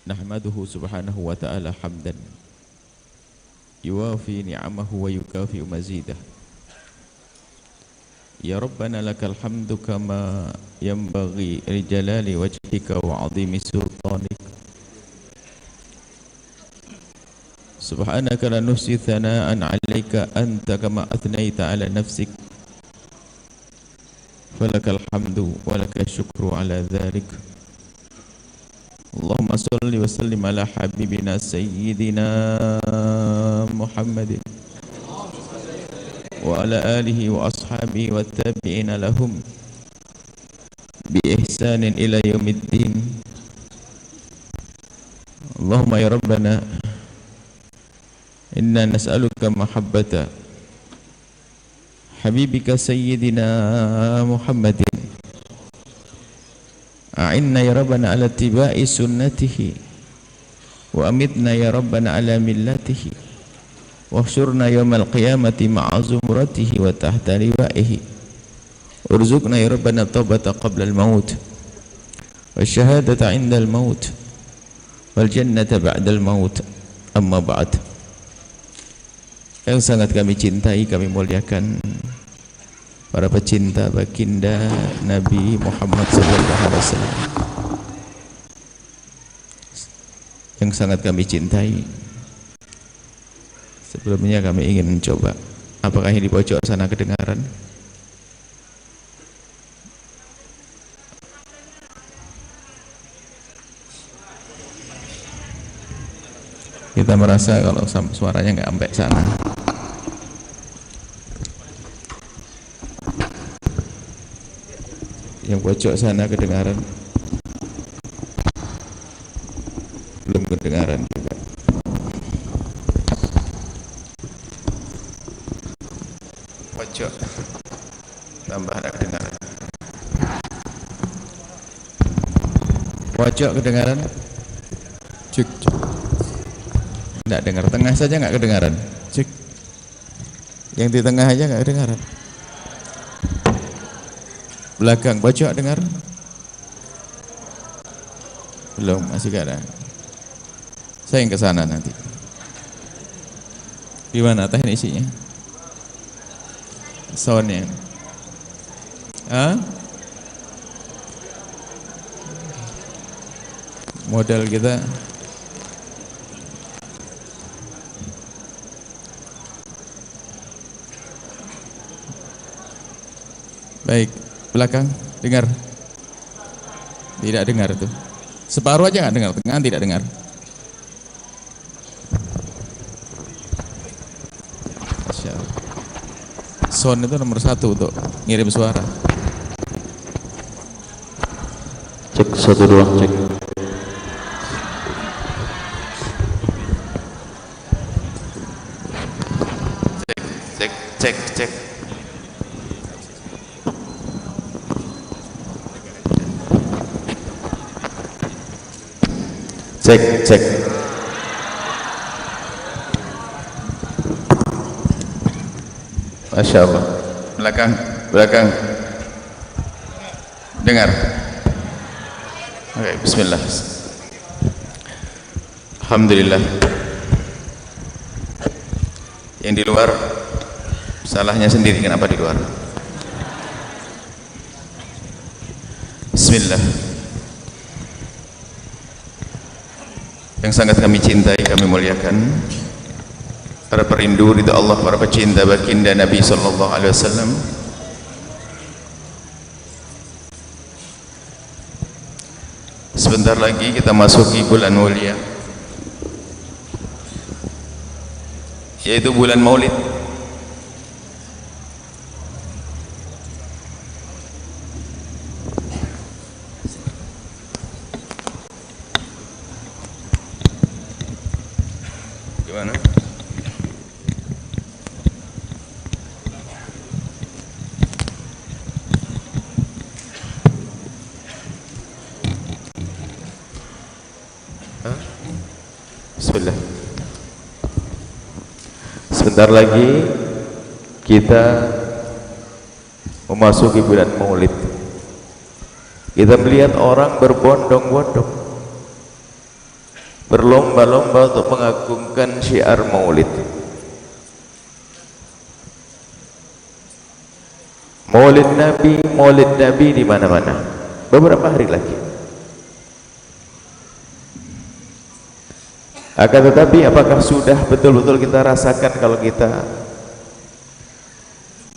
Nahmaduhu subhanahu wa ta'ala hamdan yuwafi ni'amahu wa yukafi mazidah. Ya Rabbana lakal hamdu kama yanbaghi li jalali wajhika wa 'azimi sultanik. Subhanaka la nuhsi thana'an 'alaika anta kama athnaita 'ala nafsik. Falakal hamdu wa lakal syukru 'ala dhalik. Allahumma salli wa sallim ala habibina sayyidina Muhammadin wa ala alihi wa ashabihi wa tabi'ina lahum bi ihsanin ila yaumiddin. Allahumma ya Rabbana inna nas'aluka mahabbata habibika sayyidina Muhammadin. A'inna ya Rabbana ala tiba'i sunnatihi wa amitna ya Rabbana ala millatihi wahsyurna yawmal qiyamati ma'a zumratihi wa tahta liwa'ihi urzuqna ya Rabbana taubata qabla al-maut wa syahadata 'inda al-maut wal jannata ba'da al-maut. Amma ba'd. Yang sangat kami cintai, kami muliakan para pecinta baginda Nabi Muhammad SAW yang sangat kami cintai. Sebelumnya kami ingin mencoba, apakah yang di pojok sana kedengaran? Kita merasa kalau suaranya nggak sampai sana. Yang pojok sana kedengaran? Belum kedengaran juga. Pojok tambah ada kedengaran. Pojok kedengaran? Cek. Tidak dengar. Tengah saja nggak kedengaran. Cek. Yang di tengah aja nggak kedengaran. Belakang pojok dengar? Belum, masih gak ada. Saya yang ke sana nanti. Gimana teknisinya? Soundnya? Hah? Model kita baik. Belakang dengar? Tidak dengar tuh. Separuh aja nggak dengar, tengah tidak dengar. Sound itu nomor 1 untuk ngirim suara. Cek 1 2 cek. Cek. Cek. Masya Allah. Belakang. Dengar. Oke, bismillah. Alhamdulillah. Yang di luar salahnya sendiri, kenapa di luar? Bismillah. Yang sangat kami cintai, kami muliakan, para perindu ridha Allah, para pecinta baginda Nabi sallallahu alaihi wasallam. Sebentar lagi kita masuki bulan mulia, yaitu bulan Maulid. Gimana? Bismillah. Sebentar lagi kita memasuki bulan Maulid. Kita melihat orang berbondong-bondong berlomba-lomba untuk mengagungkan syiar maulid. Maulid Nabi di mana-mana. Beberapa hari lagi. Akan tetapi apakah sudah betul-betul kita rasakan kalau kita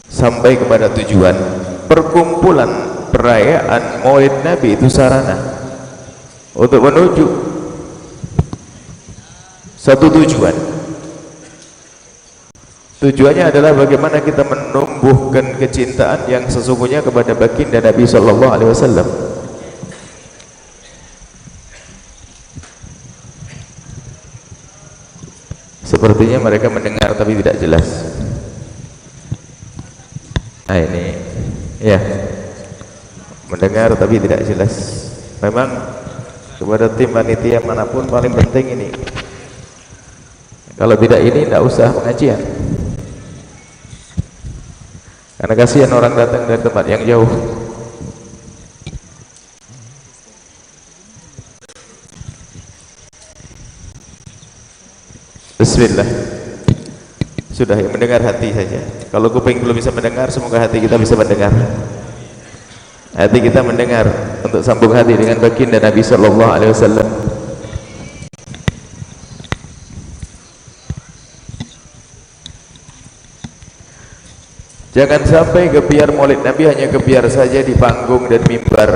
sampai kepada tujuan? Perkumpulan perayaan Maulid Nabi itu sarana untuk menuju satu tujuan. Tujuannya adalah bagaimana kita menumbuhkan kecintaan yang sesungguhnya kepada baginda Nabi sallallahu alaihi wasallam. Sepertinya mereka mendengar tapi tidak jelas. Nah ini ya, mendengar tapi tidak jelas. Memang kepada tim panitia manapun paling penting ini. Kalau tidak ini tidak usah pengajian. Karena kasihan orang datang dari tempat yang jauh. Bismillah. Sudah, yang mendengar hati saja. Kalau kuping belum bisa mendengar, semoga hati kita bisa mendengar. Hati kita mendengar untuk sambung hati dengan baginda Nabi sallallahu alaihi wasallam. Jangan sampai gebiar Maulid Nabi hanya gebiar saja di panggung dan mimbar,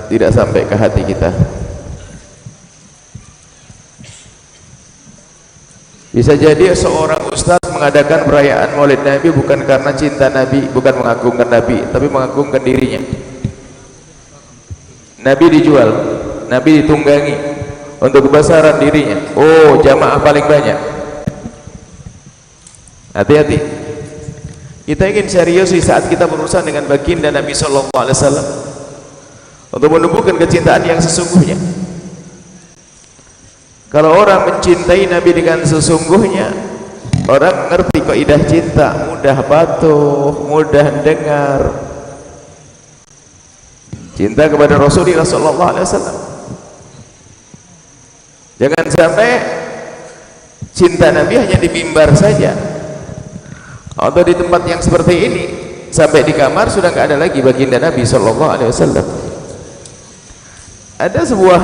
tidak sampai ke hati kita. Bisa jadi seorang ustaz mengadakan perayaan Maulid Nabi bukan karena cinta Nabi, bukan mengagungkan Nabi, tapi mengagungkan dirinya. Nabi dijual, Nabi ditunggangi untuk kebesaran dirinya. Oh, jamaah paling banyak. Hati-hati. Kita ingin serius di saat kita berurusan dengan baginda Nabi sallallahu alaihi wasallam untuk menumbuhkan kecintaan yang sesungguhnya. Kalau orang mencintai Nabi dengan sesungguhnya, orang mengerti kaidah cinta, mudah patuh, mudah dengar. Cinta kepada Rasulullah sallallahu alaihi wasallam. Jangan sampai cinta Nabi hanya di mimbar saja. Atau di tempat yang seperti ini, sampai di kamar sudah nggak ada lagi baginda Nabi sallallahu alaihi wasallam. Ada sebuah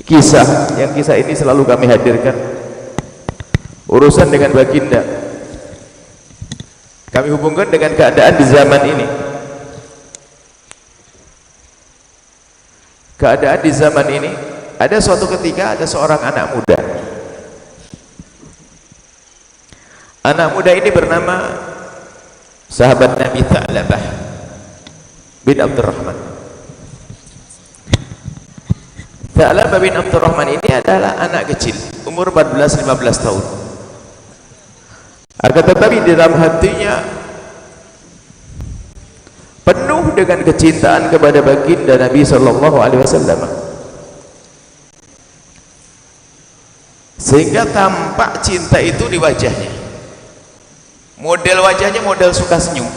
kisah, yang kisah ini selalu kami hadirkan, urusan dengan baginda. Kami hubungkan dengan keadaan di zaman ini. Keadaan di zaman ini, ada suatu ketika ada seorang anak muda. Anak muda ini bernama sahabat Nabi Tha'labah bin Abdurrahman. Tha'labah bin Abdurrahman ini adalah anak kecil, umur 14-15 tahun. Akan tetapi di dalam hatinya penuh dengan kecintaan kepada baginda Nabi sallallahu alaihi wasallam. Sehingga tampak cinta itu di wajahnya. Model wajahnya model suka senyum.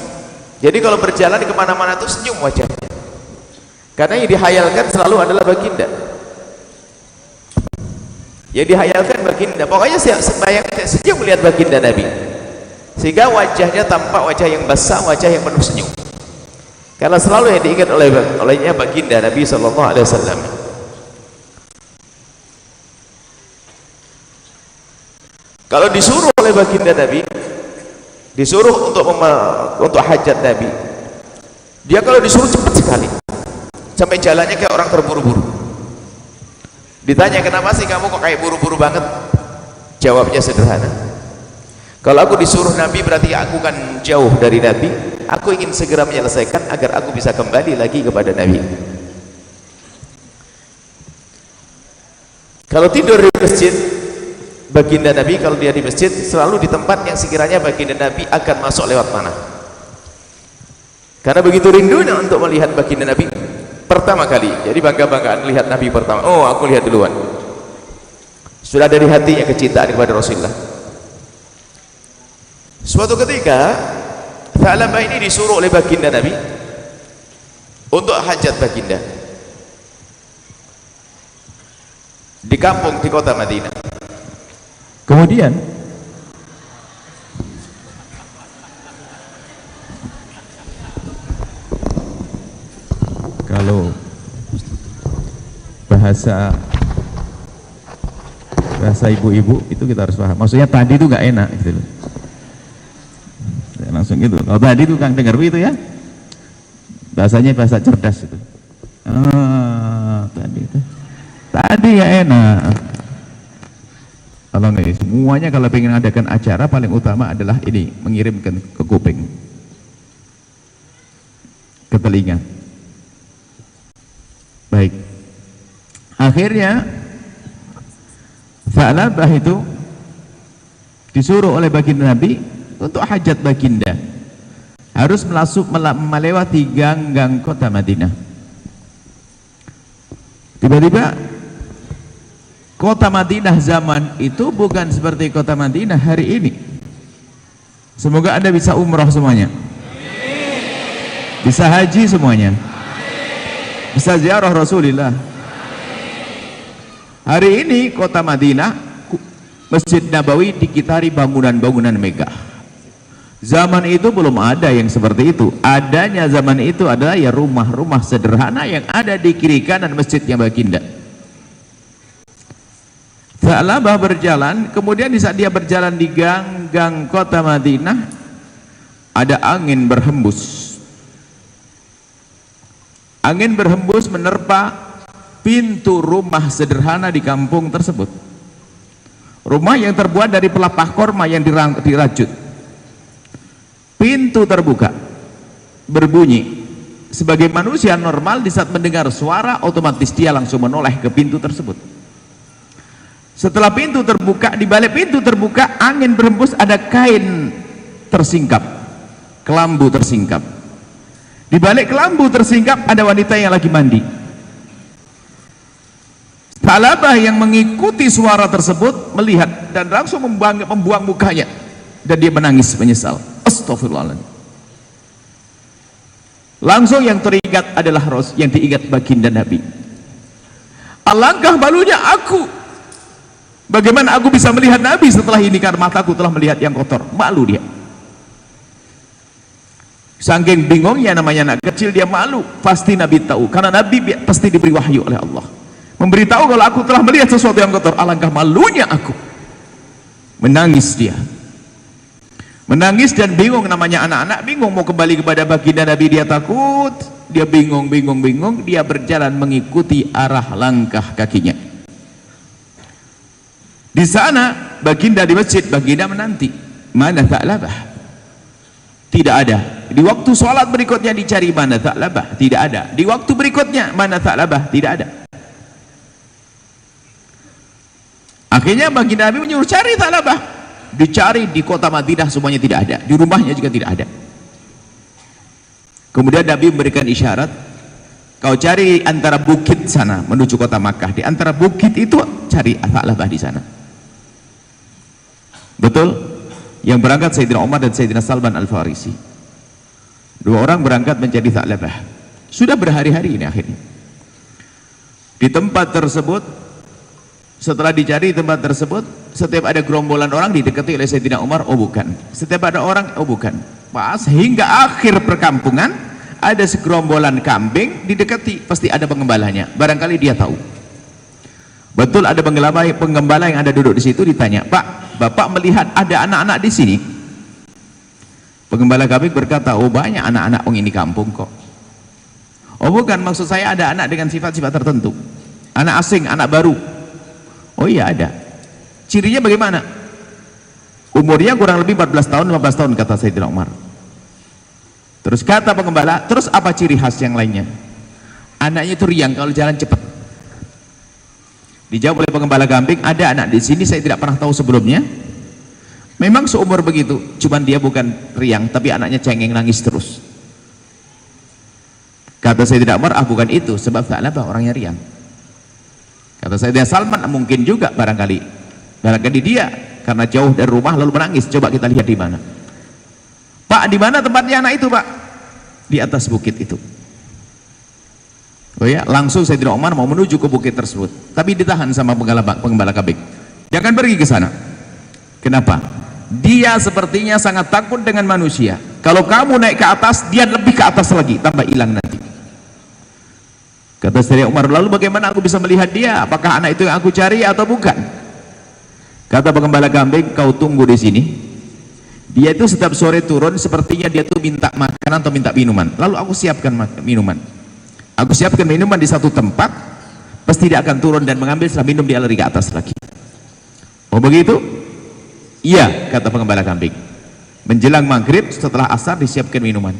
Jadi kalau berjalan kemana-mana itu senyum wajahnya. Karena yang dihayalkan selalu adalah baginda. Yang dihayalkan baginda. Pokoknya sembahyang senyum melihat baginda Nabi. Sehingga wajahnya tampak wajah yang basah, wajah yang penuh senyum. Karena selalu yang diingat olehnya baginda Nabi sallallahu alaihi wasallam. Kalau disuruh oleh baginda Nabi, disuruh untuk hajat Nabi, dia kalau disuruh cepat sekali, sampai jalannya kayak orang terburu-buru. Ditanya, kenapa sih kamu kok kayak buru-buru banget? Jawabnya sederhana, kalau aku disuruh Nabi berarti aku kan jauh dari Nabi, aku ingin segera menyelesaikan agar aku bisa kembali lagi kepada Nabi. Kalau tidur di masjid, baginda Nabi kalau dia di masjid selalu di tempat yang sekiranya baginda Nabi akan masuk lewat mana. Karena begitu rindunya untuk melihat baginda Nabi pertama kali. Jadi bangga-banggaan melihat Nabi pertama. Oh, aku lihat duluan. Sudah dari hatinya kecintaan kepada Rasulullah. Suatu ketika Tha'labah ini disuruh oleh baginda Nabi untuk hajat baginda. di kampung di kota Madinah. Kemudian kalau bahasa ibu-ibu itu kita harus paham. Maksudnya tadi itu nggak enak gitu loh. Ya, langsung gitu. Kalau tadi itu Kang dengar itu ya, bahasanya bahasa cerdas itu. Tadi nggak enak. Kalau nggak semuanya, kalau pengen adakan acara paling utama adalah ini, mengirimkan ke kuping, ke telinga. Baik. Akhirnya Tha'labah itu disuruh oleh baginda Nabi untuk hajat baginda, harus melewati gang-gang kota Madinah. Tiba-tiba kota Madinah zaman itu bukan seperti kota Madinah hari ini. Semoga Anda bisa umroh semuanya, bisa haji semuanya, bisa ziarah Rasulullah. Hari ini kota Madinah, Masjid Nabawi dikitari bangunan-bangunan megah. Zaman itu belum ada yang seperti itu. Adanya zaman itu adalah ya rumah-rumah sederhana yang ada di kiri kanan masjidnya baginda. Tha'labah berjalan, kemudian di saat dia berjalan di gang-gang kota Madinah, ada angin berhembus. Angin berhembus menerpa pintu rumah sederhana di kampung tersebut. Rumah yang terbuat dari pelepah korma yang dirajut. Pintu terbuka, berbunyi. Sebagai manusia normal, di saat mendengar suara, otomatis dia langsung menoleh ke pintu tersebut. Setelah pintu terbuka, di balik pintu terbuka, angin berhembus, ada kain tersingkap, kelambu tersingkap. Di balik kelambu tersingkap ada wanita yang lagi mandi. Tha'labah yang mengikuti suara tersebut melihat dan langsung membuang mukanya, dan dia menangis menyesal. Astagfirullahaladzim. Langsung yang teringat adalah yang diingat baginda Nabi. Alangkah malunya aku, bagaimana aku bisa melihat Nabi setelah ini, karena mataku telah melihat yang kotor. Malu dia. Saking bingungnya, namanya anak kecil, dia malu. Pasti Nabi tahu, karena Nabi pasti diberi wahyu oleh Allah, memberitahu kalau aku telah melihat sesuatu yang kotor. Alangkah malunya aku. Menangis dia, menangis dan bingung. Namanya anak-anak bingung mau kembali kepada baginda Nabi, dia takut, dia bingung. Dia berjalan mengikuti arah langkah kakinya. Di sana baginda di masjid, baginda menanti, mana Tha'labah? Tidak ada. Di waktu sholat berikutnya dicari, mana Tha'labah? Tidak ada. Di waktu berikutnya, mana Tha'labah? Tidak ada. Akhirnya baginda Nabi menyuruh cari Tha'labah. Dicari di kota Madinah, semuanya tidak ada. Di rumahnya juga tidak ada. Kemudian Nabi memberikan isyarat, kau cari antara bukit sana menuju kota Makkah. Di antara bukit itu cari Tha'labah di sana. Betul? Yang berangkat Sayyidina Umar dan Sayyidina Salman Al-Farisi. Dua orang berangkat mencari Tha'labah. Sudah berhari-hari ini akhirnya. Di tempat tersebut, setelah dicari tempat tersebut, setiap ada gerombolan orang didekati oleh Sayyidina Umar, oh bukan. Setiap ada orang, oh bukan. Pas hingga akhir perkampungan, ada segerombolan kambing didekati, pasti ada pengembalanya. Barangkali dia tahu. Betul, ada penggembala yang ada duduk di situ. Ditanya, Pak, Bapak melihat ada anak-anak di sini? Penggembala kambing berkata, oh banyak anak-anak ini kampung kok. Oh bukan, maksud saya ada anak dengan sifat-sifat tertentu, anak asing, anak baru. Oh iya ada. Cirinya bagaimana? Umurnya kurang lebih 14 tahun, 15 tahun kata Sayyidina Umar. Terus kata penggembala, terus apa ciri khas yang lainnya? Anaknya itu riang kalau jalan cepat. Dijawab oleh penggembala kambing, ada anak di sini saya tidak pernah tahu sebelumnya. Memang seumur begitu, cuman dia bukan riang, tapi anaknya cengeng, nangis terus. Kata Sayyidina Umar, bukan itu, sebab Tha'labah orangnya riang. Kata Sayyidina Salman, mungkin juga barangkali dia karena jauh dari rumah lalu menangis. Coba kita lihat di mana. Pak, di mana tempatnya anak itu, Pak? Di atas bukit itu. Oh ya, langsung Sayyidina Umar mau menuju ke bukit tersebut, tapi ditahan sama pengembala kambing. Jangan pergi ke sana. Kenapa? Dia sepertinya sangat takut dengan manusia. Kalau kamu naik ke atas, dia lebih ke atas lagi, tambah hilang nanti. Kata Sayyidina Umar, lalu bagaimana aku bisa melihat dia? Apakah anak itu yang aku cari atau bukan? Kata pengembala kambing, kau tunggu di sini. Dia itu setiap sore turun, sepertinya dia tuh minta makanan atau minta minuman. Lalu aku siapkan minuman. Aku siapkan minuman di satu tempat, pasti dia akan turun dan mengambil, setelah minum dia lari ke atas lagi. Oh begitu? Iya, kata pengembala kambing. Menjelang maghrib setelah asar disiapkan minuman.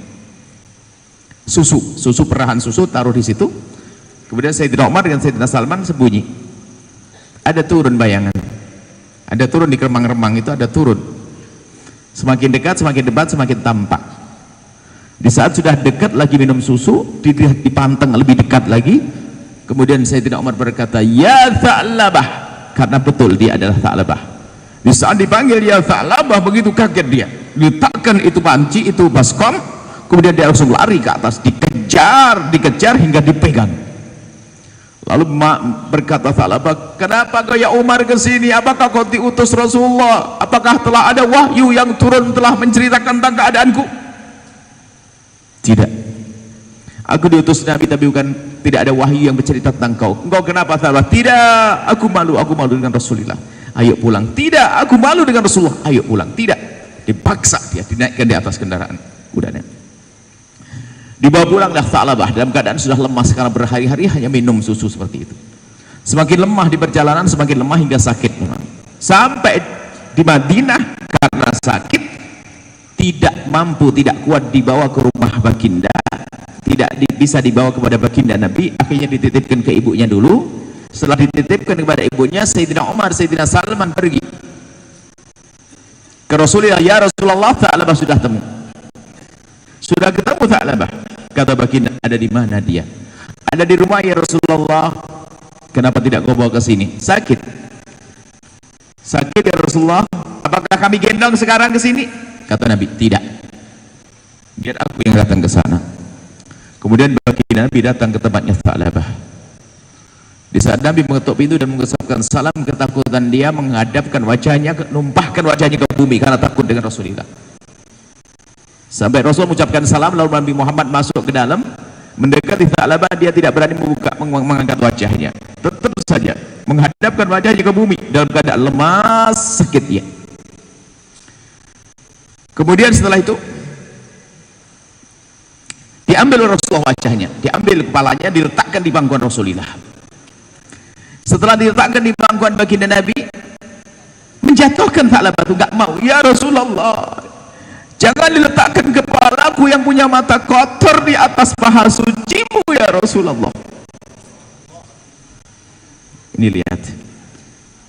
Susu perahan susu taruh di situ. Kemudian Sayyidina Umar dengan Sayyidina Salman sembunyi. Ada turun bayangan. Ada turun di remang-remang itu, ada turun. Semakin dekat, semakin debat, semakin tampak. Di saat sudah dekat lagi minum susu, dipanteng lebih dekat lagi. Kemudian Sayyidina Umar berkata, ya Tha'labah, karena betul dia adalah Tha'labah. Di saat dipanggil ya Tha'labah, begitu kaget dia, letakkan itu panci, itu baskom, kemudian dia langsung lari ke atas, dikejar hingga dipegang. Lalu berkata Tha'labah, kenapa kau ya Umar ke sini? Apakah kau diutus Rasulullah? Apakah telah ada wahyu yang turun telah menceritakan tentang keadaanku? Tidak. Aku diutus Nabi tapi tidak ada wahyu yang bercerita tentang kau. Engkau kenapa Tha'labah? Tidak, aku malu dengan Rasulullah. Ayo pulang. Tidak, aku malu dengan Rasulullah. Ayo pulang. Tidak. Dipaksa dia dinaikkan di atas kendaraan kudanya. Dibawa pulanglah Tha'labah dalam keadaan sudah lemas karena berhari-hari hanya minum susu seperti itu. Semakin lemah di perjalanan, semakin lemah hingga sakit. Sampai di Madinah karena sakit, tidak mampu, tidak kuat dibawa ke rumah baginda, tidak bisa dibawa kepada baginda Nabi. Akhirnya dititipkan ke ibunya dulu. Setelah dititipkan kepada ibunya, Sayyidina Umar, Sayyidina Salman pergi ke Rasulullah. Ya Rasulullah, Tha'labah sudah temu. Sudah ketemu Tha'labah. Kata baginda, ada di mana dia? Ada di rumah ya Rasulullah. Kenapa tidak kau bawa ke sini? Sakit. Sakit ya Rasulullah. Apakah kami gendong sekarang ke sini? Kata Nabi, tidak. Biar aku yang datang ke sana. Kemudian baginda Nabi datang ke tempatnya Tha'labah. Di saat Nabi mengetuk pintu dan mengucapkan salam, ketakutan dia menghadapkan wajahnya, numpahkan wajahnya ke bumi karena takut dengan Rasulullah. Sampai Rasul mengucapkan salam, lalu Nabi Muhammad masuk ke dalam, mendekati Tha'labah, dia tidak berani mengangkat wajahnya. Tetap saja menghadapkan wajahnya ke bumi dalam keadaan lemas, sakit dia. Kemudian setelah itu diambil Rasulullah wajahnya, diambil kepalanya, diletakkan di pangkuan Rasulullah. Setelah diletakkan di pangkuan baginda Nabi, menjatuhkan Tha'labah itu, gak mau. Ya Rasulullah, jangan diletakkan kepalaku yang punya mata kotor di atas paha sucimu ya Rasulullah. Ini lihat,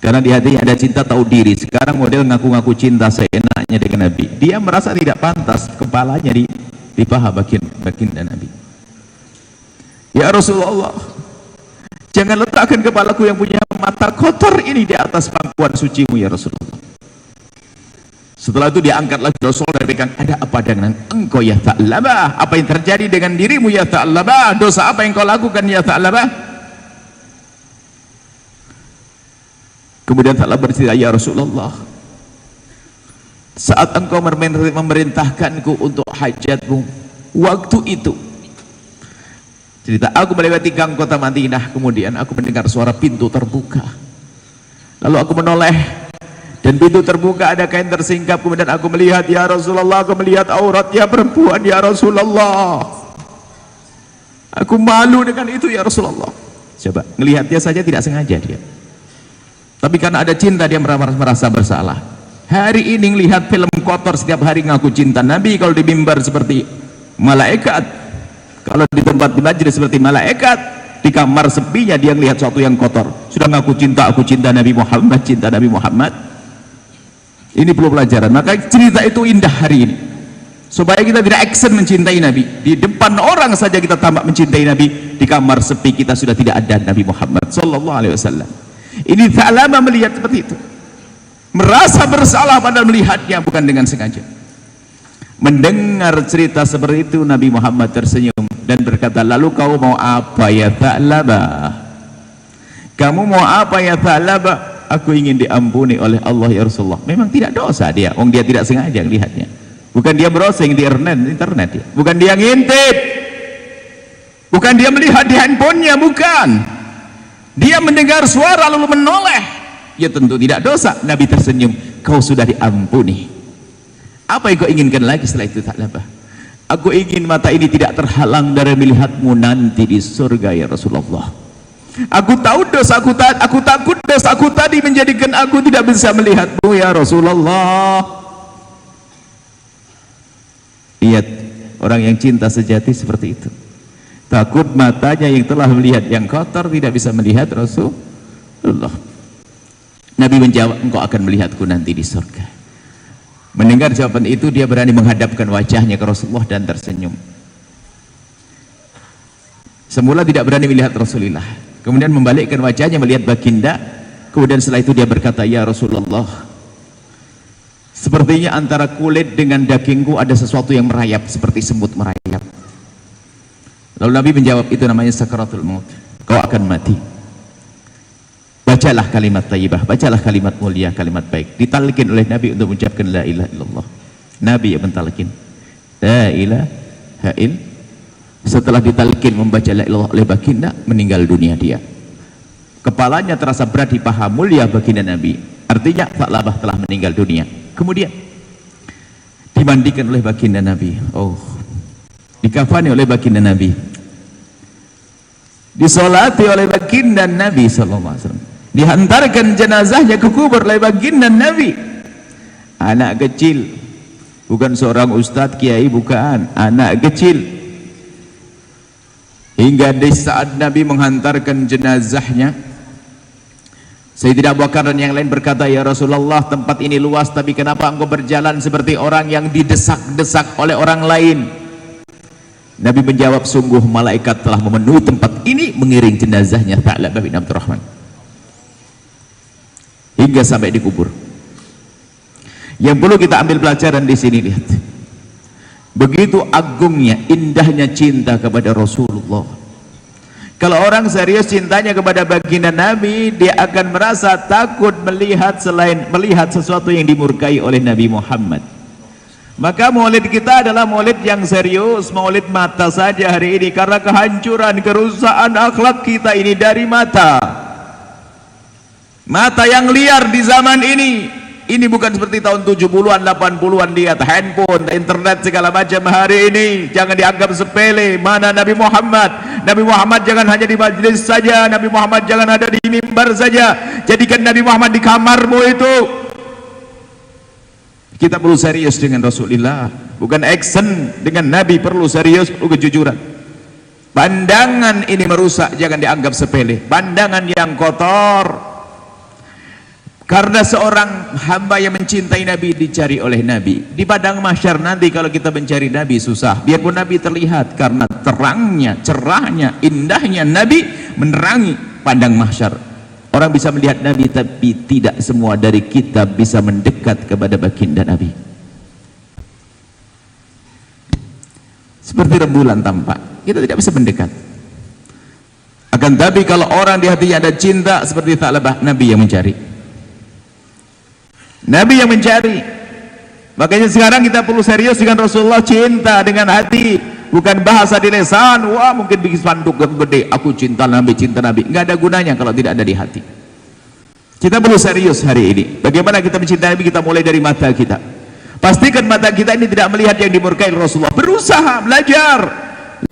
karena di hatinya ada cinta tahu diri. Sekarang model ngaku-ngaku cinta seenaknya dengan Nabi. Dia merasa tidak pantas kepalanya di paha baginda Nabi. Ya Rasulullah, jangan letakkan kepalaku yang punya mata kotor ini di atas pangkuan sucimu ya Rasulullah. Setelah itu diangkat lagi Rasul dan pegang, ada apa dengan engkau ya Tha'labah? Apa yang terjadi dengan dirimu ya Tha'labah? Dosa apa yang kau lakukan ya Tha'labah? Kemudian Tha'labah bercerita, ya Rasulullah, saat engkau memerintahkanku untuk hajatmu, waktu itu cerita, aku melewati gang kota Madinah, kemudian aku mendengar suara pintu terbuka, lalu aku menoleh dan pintu terbuka, ada kain tersingkap. Kemudian aku melihat ya Rasulullah, aku melihat auratnya perempuan ya Rasulullah. Aku malu dengan itu ya Rasulullah. Coba melihatnya saja tidak sengaja dia, tapi karena ada cinta dia merasa bersalah. Hari ini lihat film kotor, setiap hari ngaku cinta Nabi. Kalau di mimbar seperti malaikat, kalau di tempat majlis seperti malaikat, di kamar sepinya dia melihat sesuatu yang kotor. Sudah ngaku cinta, aku cinta Nabi Muhammad, cinta Nabi Muhammad. Ini perlu pelajaran. Maka cerita itu indah hari ini, supaya kita tidak action mencintai Nabi. Di depan orang saja kita tampak mencintai Nabi, di kamar sepi kita sudah tidak ada Nabi Muhammad sallallahu alaihi wasallam. Ini Tha'labah melihat seperti itu, merasa bersalah padahal melihatnya bukan dengan sengaja. Mendengar cerita seperti itu, Nabi Muhammad tersenyum dan berkata, lalu kau mau apa ya Tha'labah? Kamu mau apa ya Tha'labah? Aku ingin diampuni oleh Allah ya Rasulullah. Memang tidak dosa dia, dia tidak sengaja lihatnya. Bukan dia browsing di internet ya. Bukan dia ngintip, bukan dia melihat di handphonenya, bukan. Dia mendengar suara lalu menoleh. Ya tentu tidak dosa. Nabi tersenyum, kau sudah diampuni. Apa yang kau inginkan lagi setelah itu Tha'labah? Aku ingin mata ini tidak terhalang dari melihatmu nanti di surga ya Rasulullah. Aku tahu dosa aku takut dosa aku tadi menjadikan aku tidak bisa melihatmu ya Rasulullah. Lihat, orang yang cinta sejati seperti itu. Takut matanya yang telah melihat yang kotor tidak bisa melihat Rasulullah. Nabi menjawab, engkau akan melihatku nanti di surga. Mendengar jawaban itu, dia berani menghadapkan wajahnya ke Rasulullah dan tersenyum. Semula tidak berani melihat Rasulullah, kemudian membalikkan wajahnya melihat baginda. Kemudian setelah itu dia berkata, ya Rasulullah, sepertinya antara kulit dengan dagingku ada sesuatu yang merayap seperti semut merayap. Lalu Nabi menjawab, itu namanya sakaratul maut, kau akan mati. Bacalah kalimat thayyibah, bacalah kalimat mulia, kalimat baik. Ditalkin oleh Nabi untuk mengucapkan la ilaha illallah. Nabi yang mentalkin la ilaha illallah. Setelah ditalkin membaca la ilaha illallah oleh baginda, meninggal dunia dia. Kepalanya terasa berat di paha mulia baginda Nabi. Artinya Tha'labah telah meninggal dunia. Kemudian dimandikan oleh baginda Nabi. Dikafani oleh baginda Nabi. Disolati oleh baginda Nabi sallallahu alaihi wasallam. Dihantarkan jenazahnya ke kubur oleh baginda Nabi. Anak kecil, bukan seorang ustadz kiai, bukan, anak kecil. Hingga di saat Nabi menghantarkan jenazahnya, Sayyidina Abu Bakar dan yang lain berkata, ya Rasulullah, tempat ini luas, tapi kenapa engkau berjalan seperti orang yang didesak-desak oleh orang lain? Nabi menjawab, sungguh malaikat telah memenuhi tempat ini mengiring jenazahnya Tha'labah bin Abdurrahman hingga sampai dikubur. Yang perlu kita ambil pelajaran di sini, lihat begitu agungnya, indahnya cinta kepada Rasulullah. Kalau orang serius cintanya kepada baginda Nabi, dia akan merasa takut melihat sesuatu yang dimurkai oleh Nabi Muhammad. Maka maulid kita adalah maulid yang serius, maulid mata saja hari ini, karena kehancuran, kerusakan akhlak kita ini dari mata yang liar di zaman ini. Ini bukan seperti tahun 70-an, 80-an, lihat handphone, internet, segala macam hari ini. Jangan dianggap sepele. Mana Nabi Muhammad? Nabi Muhammad jangan hanya di majlis saja, Nabi Muhammad jangan ada di mimbar saja. Jadikan Nabi Muhammad di kamarmu itu. Kita perlu serius dengan Rasulullah, bukan action dengan Nabi, perlu serius, perlu kejujuran. Pandangan ini merusak, jangan dianggap sepele. Pandangan yang kotor. Karena seorang hamba yang mencintai Nabi dicari oleh Nabi. Di padang mahsyar nanti kalau kita mencari Nabi susah. Biarpun Nabi terlihat, karena terangnya, cerahnya, indahnya Nabi menerangi padang mahsyar. Orang bisa melihat Nabi, tapi tidak semua dari kita bisa mendekat kepada baginda Nabi. Seperti rembulan tampak, kita tidak bisa mendekat. Akan tapi kalau orang di hatinya ada cinta seperti Tha'labah, Nabi yang mencari. Nabi yang mencari. Makanya sekarang kita perlu serius dengan Rasulullah, cinta dengan hati, bukan bahasa di lisan. Wah, mungkin bikin spanduk gede, aku cinta Nabi, cinta Nabi. Nggak ada gunanya kalau tidak ada di hati. Kita perlu serius hari ini. Bagaimana kita mencintai Nabi? Kita mulai dari mata kita. Pastikan mata kita ini tidak melihat yang dimurkai Rasulullah. Berusaha belajar.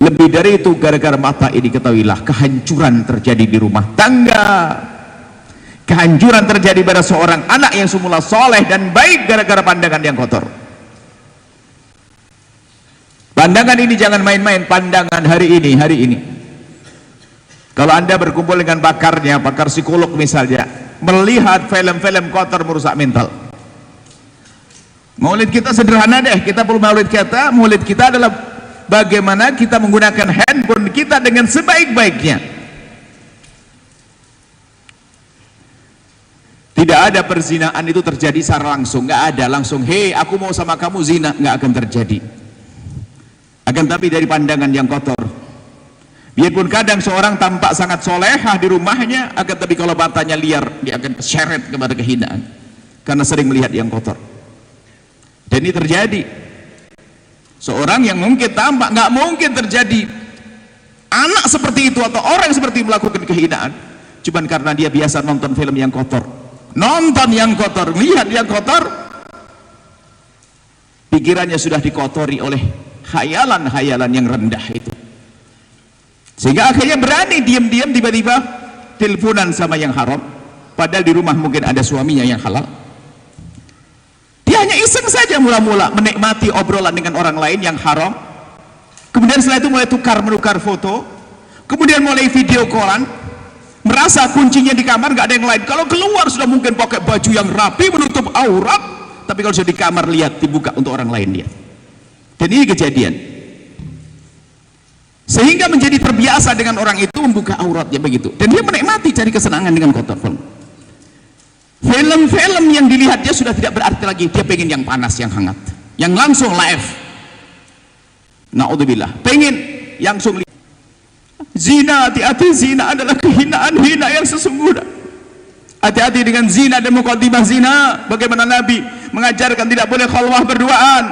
Lebih dari itu, gara-gara mata ini ketahuilah kehancuran terjadi di rumah tangga. Kehancuran terjadi pada seorang anak yang semula soleh dan baik gara-gara pandangan yang kotor. Pandangan ini jangan main-main. Pandangan hari ini. Kalau Anda berkumpul dengan pakarnya, pakar psikolog misalnya, melihat film-film kotor merusak mental. Maulid kita sederhana deh. Kita perlu maulid kita adalah bagaimana kita menggunakan handphone kita dengan sebaik-baiknya. Tidak ada perzinaan itu terjadi secara langsung, nggak ada langsung, hei aku mau sama kamu zina, nggak akan terjadi. Akan tapi dari pandangan yang kotor. Biarpun kadang seorang tampak sangat solehah di rumahnya, akan tapi kalau matanya liar, dia akan seret kepada kehinaan karena sering melihat yang kotor. Dan ini terjadi. Seorang yang mungkin tampak, nggak mungkin terjadi anak seperti itu atau orang seperti melakukan kehinaan, cuman karena dia biasa nonton film yang kotor, nonton yang kotor, lihat yang kotor, pikirannya sudah dikotori oleh khayalan-khayalan yang rendah itu, sehingga akhirnya berani diam-diam tiba-tiba teleponan sama yang haram, padahal di rumah mungkin ada suaminya yang halal. Dia hanya iseng saja mula-mula menikmati obrolan dengan orang lain yang haram, kemudian setelah itu mulai tukar-menukar foto, kemudian mulai video callan, merasa kuncinya di kamar, nggak ada yang lain. Kalau keluar sudah mungkin pakai baju yang rapi menutup aurat, tapi kalau sudah di kamar lihat dibuka untuk orang lain dia. Dan ini kejadian, sehingga menjadi terbiasa dengan orang itu membuka auratnya begitu, dan dia menikmati cari kesenangan dengan kotor. Film-film yang dilihat dia sudah tidak berarti lagi, dia pengen yang panas, yang hangat, yang langsung live. Na'udzubillah, pengen yang langsung. Zina, hati-hati, zina adalah kehinaan, hina yang sesungguhnya. Hati-hati dengan zina dan muqaddimah zina. Bagaimana Nabi mengajarkan tidak boleh khalwah berduaan.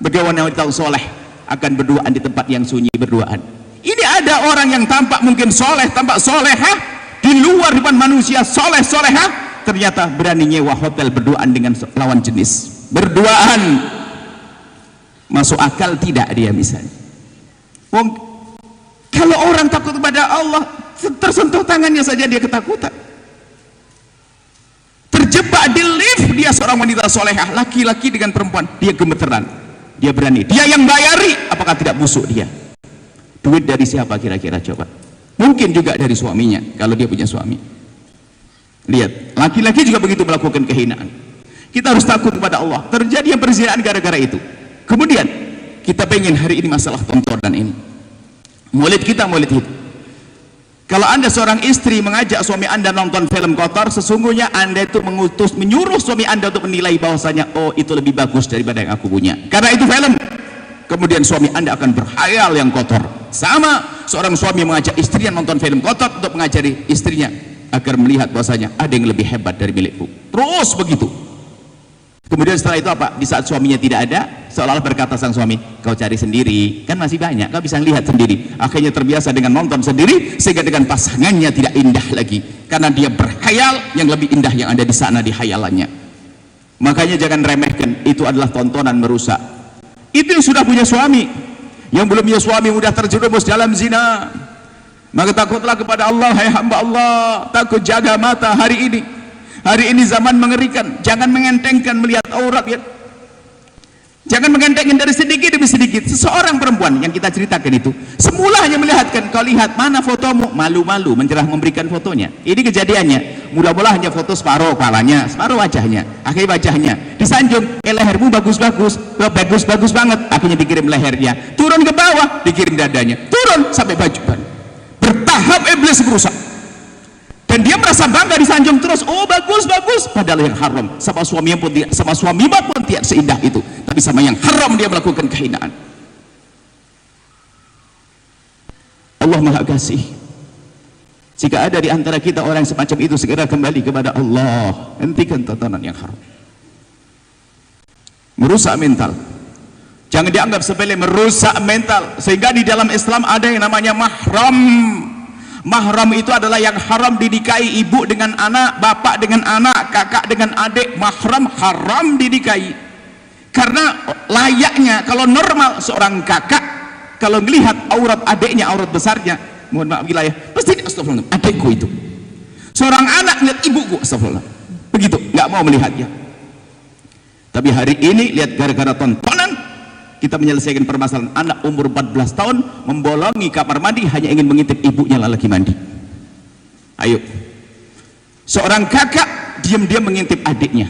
Bagaimana wanita soleh akan berduaan di tempat yang sunyi berduaan. Ini ada orang yang tampak mungkin soleh, tampak solehah, di luar depan manusia soleh, solehah, ternyata berani nyewa hotel berduaan dengan lawan jenis. Berduaan. Masuk akal tidak dia misalnya. Kalau orang takut kepada Allah, tersentuh tangannya saja dia ketakutan. Terjebak di lift, dia seorang wanita solehah, laki-laki dengan perempuan, dia gemeteran, dia berani, dia yang bayari. Apakah tidak busuk dia? Duit dari siapa kira-kira, coba? Mungkin juga dari suaminya, kalau dia punya suami. Lihat, laki-laki juga begitu melakukan kehinaan. Kita harus takut kepada Allah. Terjadi perzinahan gara-gara itu. Kemudian kita pengen hari ini masalah tontonan ini, maulid kita, maulid itu. Kalau anda seorang istri mengajak suami anda nonton film kotor, sesungguhnya anda itu menyuruh suami anda untuk menilai bahwasanya, oh itu lebih bagus daripada yang aku punya, karena itu film. Kemudian suami anda akan berkhayal yang kotor. Sama seorang suami mengajak istrinya nonton film kotor untuk mengajari istrinya agar melihat bahwasanya ada yang lebih hebat dari milikku. Terus begitu. Kemudian setelah itu apa? Di saat suaminya tidak ada, seolah-olah berkata sang suami, kau cari sendiri, kan masih banyak, kau bisa lihat sendiri. Akhirnya terbiasa dengan nonton sendiri, sehingga dengan pasangannya tidak indah lagi, karena dia berkhayal yang lebih indah yang ada di sana di khayalannya. Makanya jangan remehkan, itu adalah tontonan merusak. Itu yang sudah punya suami. Yang belum punya suami mudah terjerumus dalam zina. Maka takutlah kepada Allah, hai hamba Allah, takut, jaga mata hari ini. Hari ini zaman mengerikan, jangan mengentengkan melihat aurat ya. Jangan mengentengkan dari sedikit demi sedikit. Seseorang perempuan yang kita ceritakan itu, semula hanya melihatkan, kau lihat mana fotomu, malu-malu mencerah memberikan fotonya. Ini kejadiannya, mula-mula hanya foto separuh kepalanya, separuh wajahnya, akhir wajahnya disanjung, lehermu bagus-bagus, bagus-bagus banget, akhirnya dikirim lehernya, turun ke bawah, dikirim dadanya, turun sampai baju. Bertahap iblis berusaha. Dan dia merasa bangga disanjung terus, oh bagus-bagus, padahal yang haram. Sama suami pun tidak, sama suami pun tidak seindah itu, tapi sama yang haram dia melakukan kehinaan. Allah Maha Kasih. Jika ada di antara kita orang semacam itu, segera kembali kepada Allah, hentikan tontonan yang haram. Merusak mental. Jangan dianggap sepele, merusak mental. Sehingga di dalam Islam ada yang namanya mahram. Mahram itu adalah yang haram dinikahi, ibu dengan anak, bapak dengan anak, kakak dengan adik. Mahram haram dinikahi. Karena layaknya kalau normal seorang kakak kalau melihat aurat adiknya, aurat besarnya, mohon maaf wilayah, pasti astagfirullah, adikku itu. Seorang anak lihat ibuku, astagfirullah, begitu, nggak mau melihatnya. Tapi hari ini lihat gara-gara tontonan kita menyelesaikan permasalahan. Anak umur 14 tahun membolongi kamar mandi hanya ingin mengintip ibunya lagi mandi. Ayo, seorang kakak diam-diam mengintip adiknya,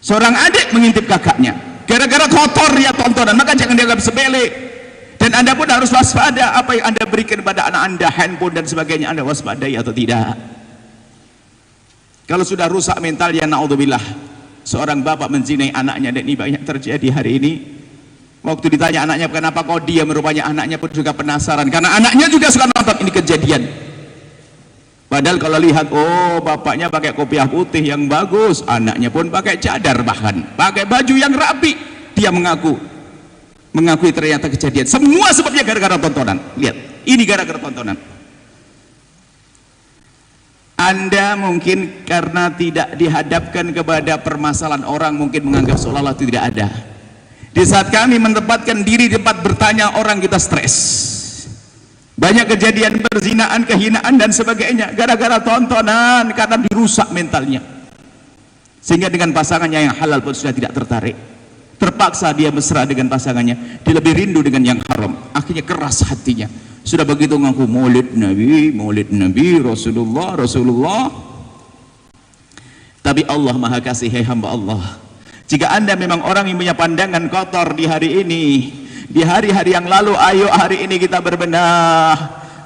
seorang adik mengintip kakaknya, gara-gara kotor ya tontonan. Maka jangan dianggap sepele, dan anda pun harus waspada. Apa yang anda berikan kepada anak anda, handphone dan sebagainya, anda waspadai atau tidak. Kalau sudah rusak mental, ya naudzubillah, seorang bapak menzinai anaknya, dan ini banyak terjadi hari ini. Waktu ditanya anaknya kenapa kau diam, rupanya anaknya pun juga penasaran karena anaknya juga suka nonton ini kejadian. Padahal kalau lihat, oh bapaknya pakai kopiah putih yang bagus, anaknya pun pakai cadar, bahkan pakai baju yang rapi, dia mengakui ternyata kejadian. Semua sebabnya gara-gara tontonan. Lihat, ini gara-gara tontonan. Anda mungkin karena tidak dihadapkan kepada permasalahan orang, mungkin menganggap seolah-olah itu tidak ada. Di saat kami menempatkan diri di tempat bertanya orang, kita stres. Banyak kejadian perzinaan, kehinaan dan sebagainya gara-gara tontonan, karena dirusak mentalnya. Sehingga dengan pasangannya yang halal pun sudah tidak tertarik. Terpaksa dia mesra dengan pasangannya, dia lebih rindu dengan yang haram. Akhirnya keras hatinya. Sudah begitu ngaku maulid Nabi, Rasulullah. Tapi Allah Maha Kasih, hai hamba Allah. Jika Anda memang orang yang punya pandangan kotor di hari ini, di hari-hari yang lalu, ayo hari ini kita berbenah,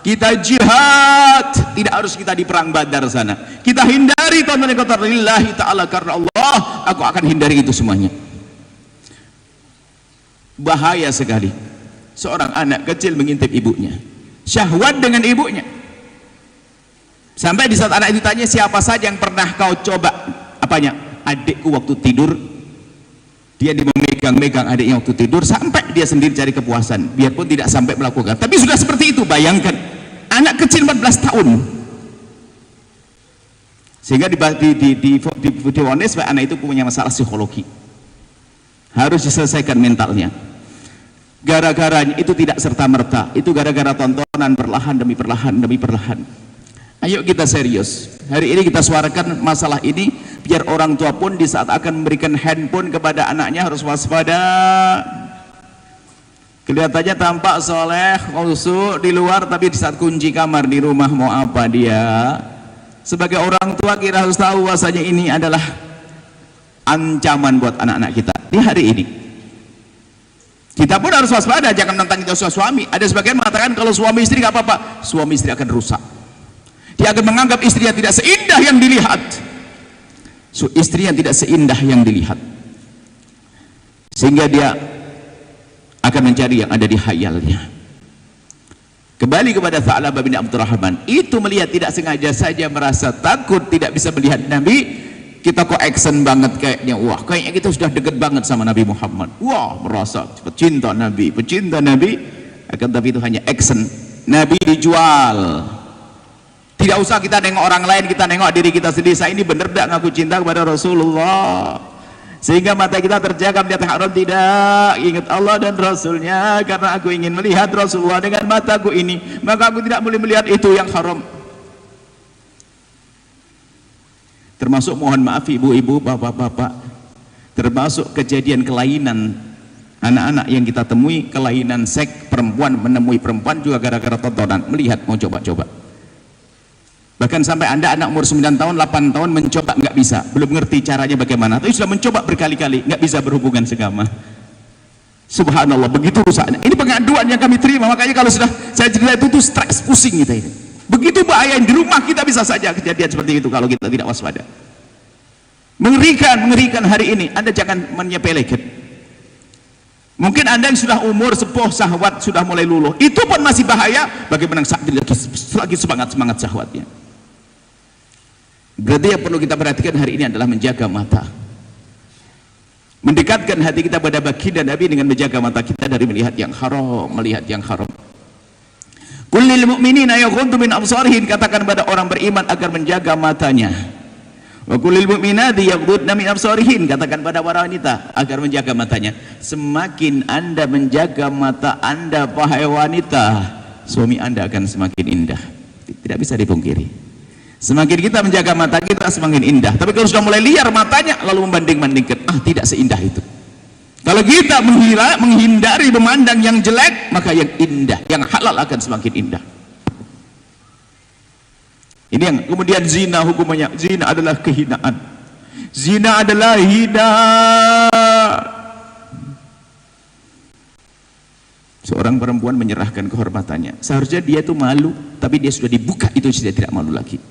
kita jihad. Tidak harus kita di perang Badar sana, kita hindari tontonan kotor lillahi ta'ala, karena Allah, aku akan hindari itu semuanya. Bahaya sekali seorang anak kecil mengintip ibunya, syahwat dengan ibunya, sampai di saat anak itu tanya, siapa saja yang pernah kau coba apanya? Adikku waktu tidur. Dia memegang-megang adiknya waktu tidur, sampai dia sendiri cari kepuasan, biarpun tidak sampai melakukan, tapi sudah seperti itu. Bayangkan anak kecil 14 tahun. Sehingga divonis bahwa anak itu punya masalah psikologi, harus diselesaikan mentalnya. Gara-garanya itu tidak serta-merta, itu gara-gara tontonan, perlahan demi perlahan. Ayo kita serius. Hari ini kita suarakan masalah ini, biar orang tua pun di saat akan memberikan handphone kepada anaknya harus waspada. Kelihatannya tampak soleh, khusyuk di luar, tapi di saat kunci kamar di rumah mau apa dia? Sebagai orang tua kita harus tahu bahwasanya ini adalah ancaman buat anak-anak kita di hari ini. Kita pun harus waspada, jangan menentang kita suami. Ada sebagian mengatakan kalau suami istri nggak apa-apa, suami istri akan rusak. Dia akan menganggap istrinya tidak seindah yang dilihat. Istri yang tidak seindah yang dilihat, sehingga dia akan mencari yang ada di khayalnya. Kembali kepada Tha'labah bin Abdurrahman, itu melihat tidak sengaja saja, merasa takut tidak bisa melihat Nabi. Kita kok action banget kayaknya, wah kayaknya kita sudah dekat banget sama Nabi Muhammad, wah merasa pecinta Nabi, akan tapi itu hanya action. Nabi dijual. Tidak usah kita nengok orang lain, kita nengok diri kita sendiri. Saya ini benar tidak ngaku cinta kepada Rasulullah, sehingga mata kita terjaga melihat haram? Tidak, ingat Allah dan Rasulnya. Karena aku ingin melihat Rasulullah dengan mataku ini, maka aku tidak boleh melihat itu yang haram. Termasuk, mohon maaf ibu-ibu, bapak-bapak, termasuk kejadian kelainan anak-anak yang kita temui, kelainan seks, perempuan menemui perempuan juga gara-gara tontonan, melihat, mau coba-coba. Bahkan sampai Anda anak umur 9 tahun, 8 tahun mencoba, nggak bisa, belum ngerti caranya bagaimana, tapi sudah mencoba berkali-kali, nggak bisa berhubungan segama. Subhanallah, begitu rusaknya. Ini pengaduan yang kami terima, makanya kalau sudah saya cerita itu tuh stres, pusing kita ini. Begitu bahaya, di rumah kita bisa saja kejadian seperti itu kalau kita tidak waspada. Mengerikan hari ini. Anda jangan menyepelekan. Mungkin Anda yang sudah umur sepuh, syahwat sudah mulai luluh, itu pun masih bahaya. Bagaimana saat lagi semangat syahwatnya? Berarti yang perlu kita perhatikan hari ini adalah menjaga mata, mendekatkan hati kita pada baginda Nabi dengan menjaga mata kita dari melihat yang haram. Kullil mu'minina yaghuddu min absarihim, katakan pada orang beriman agar menjaga matanya. Wa kullil mu'minati yaghuddna min absarihin, katakan pada para wanita agar menjaga matanya. Semakin Anda menjaga mata Anda, wahai wanita, suami Anda akan semakin indah. Tidak bisa dipungkiri. Semakin kita menjaga mata kita, semakin indah. Tapi kalau sudah mulai liar matanya, lalu membanding-bandingkan, tidak seindah itu. Kalau kita menghindari memandang yang jelek, maka yang indah, yang halal akan semakin indah. Ini yang kemudian zina hukumannya. Zina adalah kehinaan. Zina adalah hina. Seorang perempuan menyerahkan kehormatannya. Seharusnya dia itu malu, tapi dia sudah dibuka, itu sudah tidak malu lagi.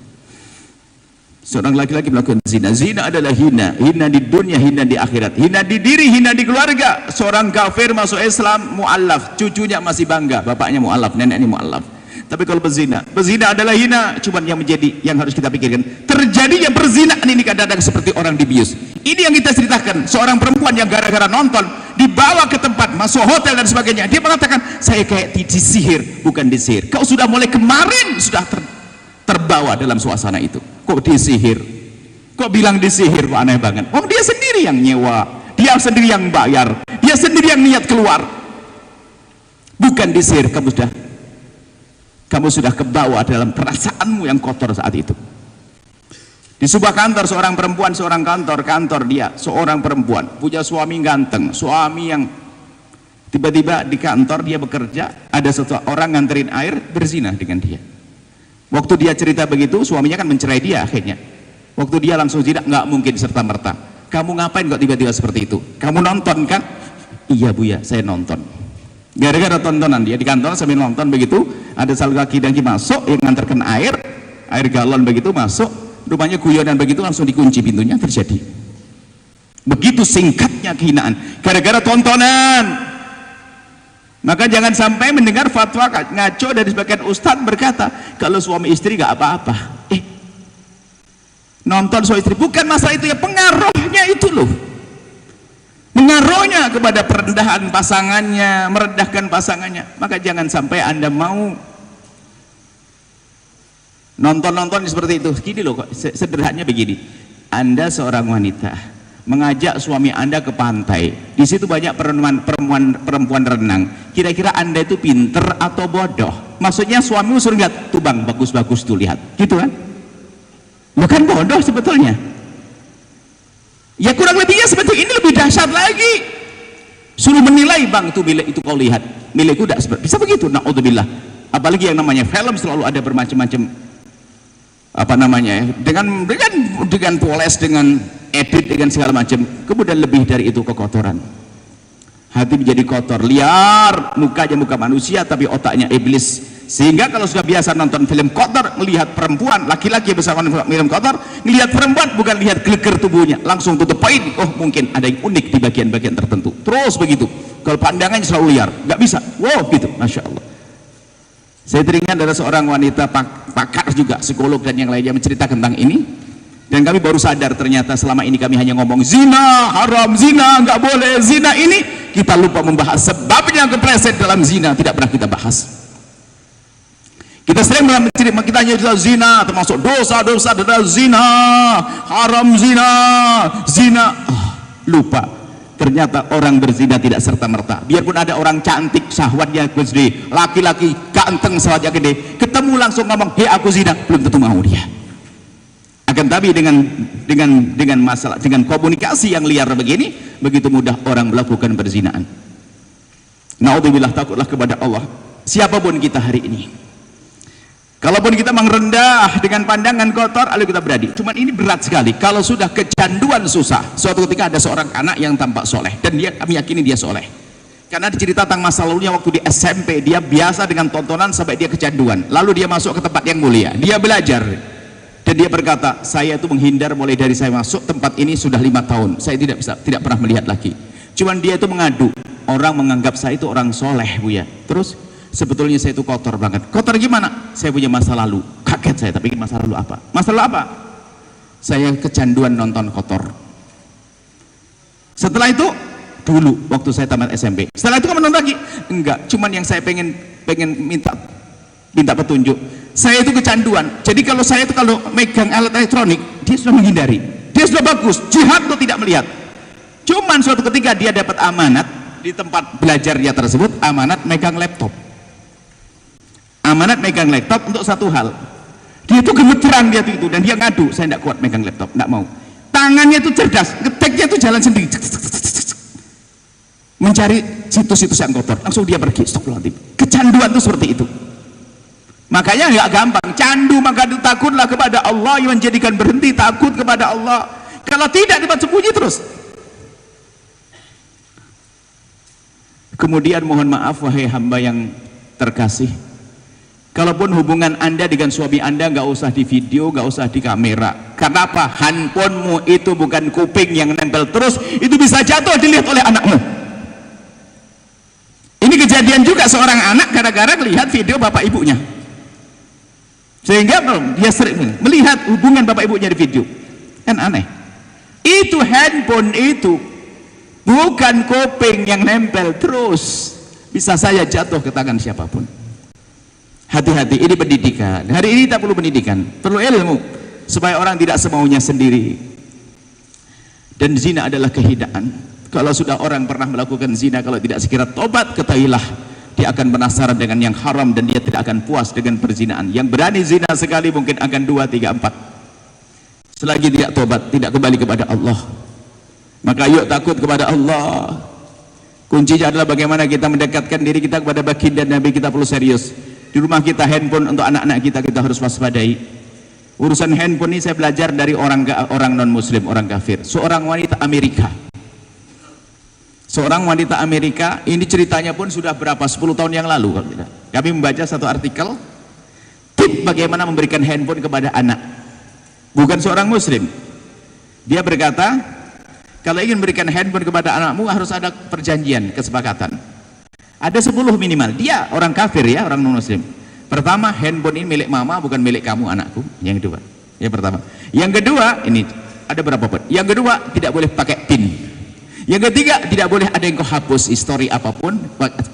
Seorang laki-laki melakukan zina. Zina adalah hina. Hina di dunia, hina di akhirat. Hina di diri, hina di keluarga. Seorang kafir masuk Islam, mu'allaf. Cucunya masih bangga. Bapaknya mu'allaf, neneknya mu'allaf. Tapi kalau berzina, berzina adalah hina. Cuman yang harus kita pikirkan, terjadinya perzinaan ini kadang-kadang seperti orang dibius. Ini yang kita ceritakan. Seorang perempuan yang gara-gara nonton, dibawa ke tempat, masuk hotel dan sebagainya. Dia mengatakan, saya kayak disihir. Bukan disihir. Kau sudah mulai kemarin, sudah terbawa dalam suasana itu. Kok disihir? Kok bilang disihir? Kok aneh banget. Oh, dia sendiri yang nyewa, dia sendiri yang bayar, dia sendiri yang niat keluar. Bukan disihir. Kamu sudah kebawa dalam perasaanmu yang kotor saat itu. Di sebuah kantor, seorang perempuan, seorang kantor dia seorang perempuan punya suami ganteng, suami yang tiba-tiba di kantor dia bekerja, ada seseorang nganterin air, berzina dengan dia. Waktu dia cerita begitu, suaminya kan mencerai dia akhirnya. Waktu dia langsung zina, nggak mungkin serta-merta. Kamu ngapain kok tiba-tiba seperti itu? Kamu nonton kan? Iya bu ya, saya nonton. Gara-gara tontonan dia di kantor sambil nonton begitu, ada salah laki lagi masuk yang nganterkan air galon begitu masuk, rupanya guyonan begitu langsung dikunci pintunya, terjadi. Begitu singkatnya kehinaan, gara-gara tontonan. Maka jangan sampai mendengar fatwa ngaco dari sebagian ustadz berkata kalau suami istri gak apa-apa. Nonton suami istri, bukan masalah itu ya, pengaruhnya itu loh. Pengaruhnya kepada perendahan pasangannya, merendahkan pasangannya. Maka jangan sampai Anda mau nonton-nonton seperti itu. Gini loh, sederhananya begini. Anda seorang wanita mengajak suami Anda ke pantai, di situ banyak perempuan renang. Kira-kira Anda itu pinter atau bodoh? Maksudnya suamimu suruh lihat, tuh bang bagus-bagus tuh, lihat, gitu kan? Bukan bodoh sebetulnya. Ya kurang lebihnya seperti ini, lebih dahsyat lagi. Suruh menilai, bang tuh milik itu kau lihat, milikku tidak seperti bisa begitu. Naudzubillah. Apalagi yang namanya film selalu ada bermacam-macam apa namanya ya, dengan poles, dengan edit, dengan segala macam. Kemudian lebih dari itu kekotoran, hati menjadi kotor, liar, mukanya muka manusia tapi otaknya iblis. Sehingga kalau sudah biasa nonton film kotor, melihat perempuan, laki-laki bersama film kotor, melihat perempuan bukan lihat geleger tubuhnya, langsung tutup poin. Oh mungkin ada yang unik di bagian-bagian tertentu, terus begitu. Kalau pandangannya selalu liar, nggak bisa. Wow gitu, masya Allah. Saya teringat ada seorang wanita pakar juga, psikolog dan yang lainnya menceritakan tentang ini, dan kami baru sadar ternyata selama ini kami hanya ngomong zina haram, zina nggak boleh, zina ini, kita lupa membahas sebabnya kepleset dalam zina, tidak pernah kita bahas. Kita sering menceritakan, kita hanya zina termasuk dosa-dosa adalah zina haram, zina lupa ternyata orang berzina tidak serta-merta. Biarpun ada orang cantik syahwatnya gede, laki-laki ganteng syahwatnya gede, ketemu langsung ngomong hei aku zina, belum tentu mau dia. Akan tapi dengan masalah, dengan komunikasi yang liar begini, begitu mudah orang melakukan perzinaan. Naudzubillah, takutlah kepada Allah siapapun kita hari ini. Kalaupun kita merendah dengan pandangan kotor, lalu kita berani. Cuman ini berat sekali. Kalau sudah kecanduan susah. Suatu ketika ada seorang anak yang tampak soleh, dan kami yakini dia soleh. Karena dicerita tentang masa lalunya waktu di SMP, dia biasa dengan tontonan sampai dia kecanduan. Lalu dia masuk ke tempat yang mulia, dia belajar, dan dia berkata, saya itu menghindar mulai dari saya masuk tempat ini sudah 5 tahun. Saya tidak pernah melihat lagi. Cuman dia itu mengadu, orang menganggap saya itu orang soleh, Bu ya. Terus sebetulnya saya itu kotor banget. Kotor gimana? Saya punya masa lalu. Kaget saya, tapi masa lalu apa? Masa lalu apa? Saya kecanduan nonton kotor. Setelah itu, dulu waktu saya tamat SMP. Setelah itu kamu nonton lagi? Enggak, cuman yang saya pengen minta petunjuk. Saya itu kecanduan. Jadi kalau saya itu kalau megang alat elektronik, dia sudah menghindari. Dia sudah bagus, jihad tuh tidak melihat. Cuman suatu ketika dia dapat amanat di tempat belajar dia tersebut, amanat megang laptop. Amanat megang laptop untuk satu hal, dia itu gemeteran dia itu, dan dia ngadu, saya tidak kuat megang laptop, tidak mau. Tangannya itu cerdas, ngeteknya itu jalan sendiri, mencari situs-situs yang kotor, langsung dia pergi. Astagfirullahaladzim. Kecanduan itu seperti itu. Makanya nggak gampang. Candu maka takutlah kepada Allah, yang menjadikan berhenti takut kepada Allah. Kalau tidak dapat sembunyi terus. Kemudian mohon maaf wahai hamba yang terkasih, Kalaupun hubungan Anda dengan suami Anda nggak usah di video, nggak usah di kamera. Karena apa? Handphonemu itu bukan kuping yang nempel terus, itu bisa jatuh dilihat oleh anakmu. Ini kejadian juga seorang anak gara-gara melihat video bapak ibunya, sehingga dia sering melihat hubungan bapak ibunya di video. Kan aneh. Itu handphone itu bukan kuping yang nempel terus, bisa saya jatuh ke tangan siapapun. Hati-hati, ini pendidikan. Hari ini tak perlu pendidikan, perlu ilmu supaya orang tidak semaunya sendiri. Dan zina adalah kehinaan. Kalau sudah orang pernah melakukan zina, kalau tidak segera tobat, ketahuilah dia akan penasaran dengan yang haram dan dia tidak akan puas dengan perzinaan. Yang berani zina sekali mungkin akan 2, 3, 4. Selagi tidak tobat, tidak kembali kepada Allah. Maka yuk takut kepada Allah. Kuncinya adalah bagaimana kita mendekatkan diri kita kepada baginda Nabi. Kita perlu serius. Di rumah kita handphone untuk anak-anak kita, kita harus waspadai. Urusan handphone ini saya belajar dari orang non muslim, orang kafir. Seorang wanita Amerika, ini ceritanya pun sudah berapa, 10 tahun yang lalu kalau tidak. Kami membaca satu artikel tip bagaimana memberikan handphone kepada anak, bukan seorang muslim. Dia berkata, kalau ingin memberikan handphone kepada anakmu harus ada perjanjian, kesepakatan. Ada 10 minimal. Dia orang kafir ya, orang non muslim. Pertama, handphone ini milik mama, bukan milik kamu anakku. Yang kedua, yang pertama. Yang kedua, ini ada berapa pun. Yang kedua, tidak boleh pakai PIN. Yang ketiga, tidak boleh ada yang kau hapus, histori apapun,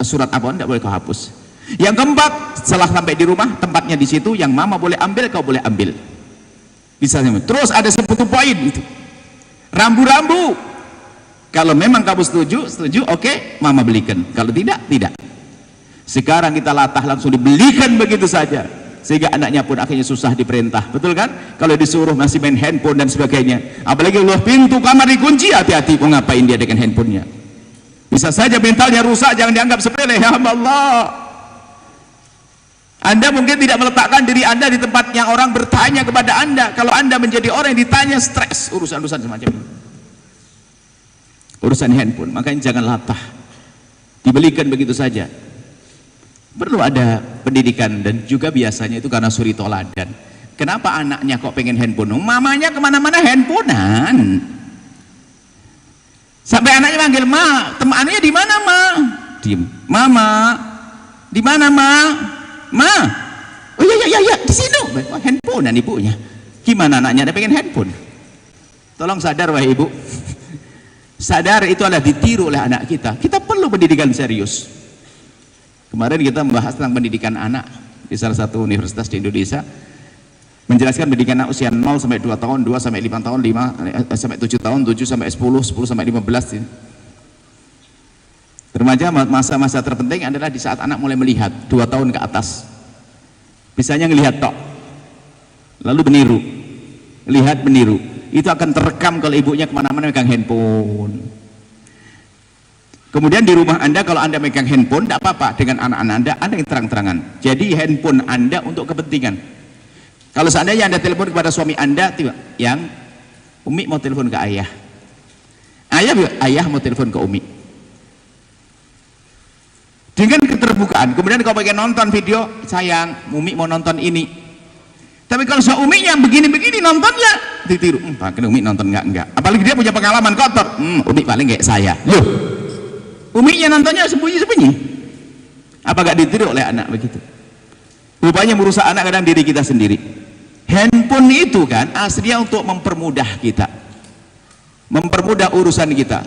surat apapun, tidak boleh kau hapus. Yang keempat, setelah sampai di rumah, tempatnya di situ, yang mama boleh ambil, kau boleh ambil. Bisa. Terus ada 10 poin itu. Rambu-rambu. Kalau memang kamu setuju, oke, mama belikan. Kalau tidak, tidak. Sekarang kita latah langsung dibelikan begitu saja, sehingga anaknya pun akhirnya susah diperintah, betul kan? Kalau disuruh masih main handphone dan sebagainya. Apalagi kalau pintu kamar dikunci, hati-hati, mau ngapain dia dengan handphonenya? Bisa saja mentalnya rusak, jangan dianggap sepele. Ya Allah, Anda mungkin tidak meletakkan diri Anda di tempat yang orang bertanya kepada Anda. Kalau Anda menjadi orang yang ditanya, stres urusan-urusan semacam ini, urusan handphone. Makanya jangan latah dibelikan begitu saja. Perlu ada pendidikan, dan juga biasanya itu karena suri toladan. Kenapa anaknya kok pengen handphone? Mamanya kemana-mana handphonean, sampai anaknya manggil, ma, temannya di mana ma? Diem. Mama, di mana ma? Ma, oh ya di sini. Oh, handphonean ibunya. Gimana anaknya ada pengen handphone? Tolong sadar wahai ibu. Sadar itu adalah ditiru oleh anak kita. Kita perlu pendidikan serius. Kemarin kita membahas tentang pendidikan anak di salah satu universitas di Indonesia, menjelaskan pendidikan anak usia 0 sampai 2 tahun, 2 sampai 5 tahun, 5 sampai 7 tahun, 7 sampai 10, 10 sampai 15. Remaja, masa-masa terpenting adalah di saat anak mulai melihat, 2 tahun ke atas. Misalnya ngelihat tok, lalu meniru, lihat meniru. Itu akan terekam kalau ibunya kemana-mana megang handphone. Kemudian di rumah Anda, kalau Anda megang handphone, tidak apa-apa dengan anak-anak Anda yang terang-terangan. Jadi handphone Anda untuk kepentingan. Kalau seandainya Anda telepon kepada suami Anda, yang Umi mau telepon ke ayah, ayah mau telepon ke Umi, dengan keterbukaan. Kemudian kalau pengen nonton video, sayang, Umi mau nonton ini. Tapi kalau Umi yang begini-begini nontonnya ditiru, pakai Umi nonton enggak. Apalagi dia punya pengalaman kotor, Umi paling kayak saya. Loh, Uminya nontonnya sembunyi-sembunyi. Apa gak ditiru oleh anak begitu? Rupanya merusak anak kadang diri kita sendiri. Handphone itu kan aslinya untuk mempermudah kita, mempermudah urusan kita,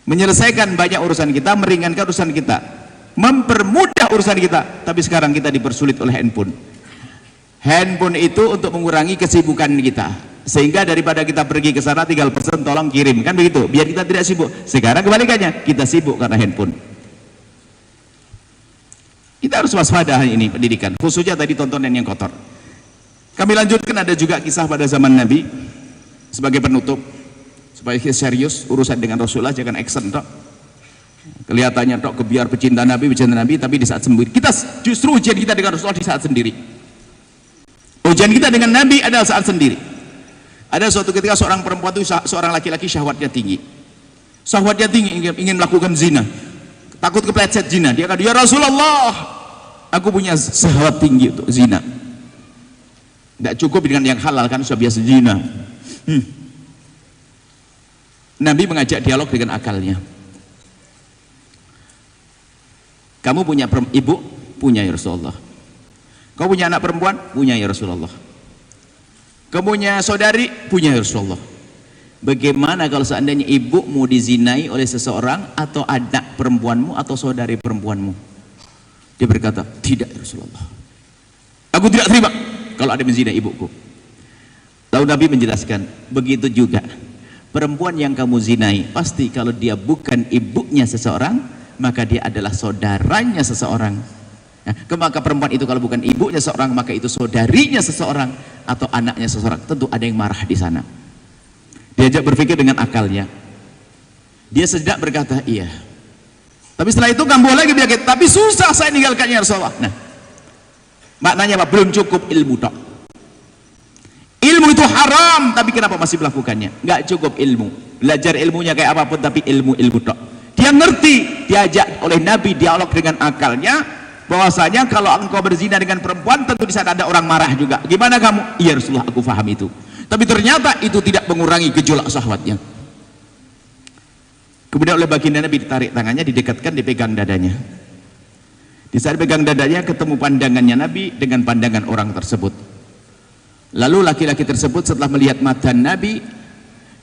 menyelesaikan banyak urusan kita, meringankan urusan kita, mempermudah urusan kita. Tapi sekarang kita dipersulit oleh handphone. Handphone itu untuk mengurangi kesibukan kita, sehingga daripada kita pergi ke sana tinggal pesan tolong kirim, kan begitu, biar kita tidak sibuk. Sekarang kebalikannya, kita sibuk karena handphone. Kita harus waspada ini pendidikan, khususnya tadi tontonan yang kotor. Kami lanjutkan, ada juga kisah pada zaman Nabi sebagai penutup, supaya serius urusan dengan Rasulullah, jangan action tok. Kelihatannya tok kebiar pecinta Nabi, tapi di saat sendiri. Kita justru ujian kita dengan Rasulullah di saat sendiri. Ujian kita dengan Nabi adalah saat sendiri. Ada suatu ketika seorang perempuan itu, seorang laki-laki syahwatnya tinggi, ingin melakukan zina, takut kepleset zina. Dia kata, ya Rasulullah, aku punya syahwat tinggi untuk zina. Tidak cukup dengan yang halal, kan sudah biasa zina. Nabi mengajak dialog dengan akalnya. Kamu punya ibu? Punya ya Rasulullah. Kau punya anak perempuan? Punya ya Rasulullah. Kau punya saudari? Punya ya Rasulullah. Bagaimana kalau seandainya ibumu dizinai oleh seseorang, atau anak perempuanmu atau saudari perempuanmu? Dia berkata, tidak ya Rasulullah, aku tidak terima kalau ada menzinai ibuku. Lalu Nabi menjelaskan, begitu juga perempuan yang kamu zinai, pasti kalau dia bukan ibunya seseorang, maka dia adalah saudaranya seseorang. Nah, maka perempuan itu kalau bukan ibunya seseorang, maka itu saudarinya seseorang atau anaknya seseorang. Tentu ada yang marah di sana. Diajak berpikir dengan akalnya. Dia sejenak berkata, iya. Tapi setelah itu kambuh lagi dia, tapi susah saya ninggalkannya Rasulullah. Nah, maknanya apa? Belum cukup ilmu tok. Ilmu itu haram, tapi kenapa masih melakukannya? Nggak cukup ilmu. Belajar ilmunya kayak apapun, tapi ilmu tok. Dia ngerti, diajak oleh Nabi dialog dengan akalnya, bahwasanya kalau engkau berzina dengan perempuan, tentu di sana ada orang marah juga. Gimana kamu? Iya Rasulullah, aku paham itu. Tapi ternyata itu tidak mengurangi gejolak syahwatnya. Kemudian oleh baginda Nabi ditarik tangannya, didekatkan, dipegang dadanya. Di saat pegang dadanya, ketemu pandangannya Nabi dengan pandangan orang tersebut. Lalu laki-laki tersebut setelah melihat mata Nabi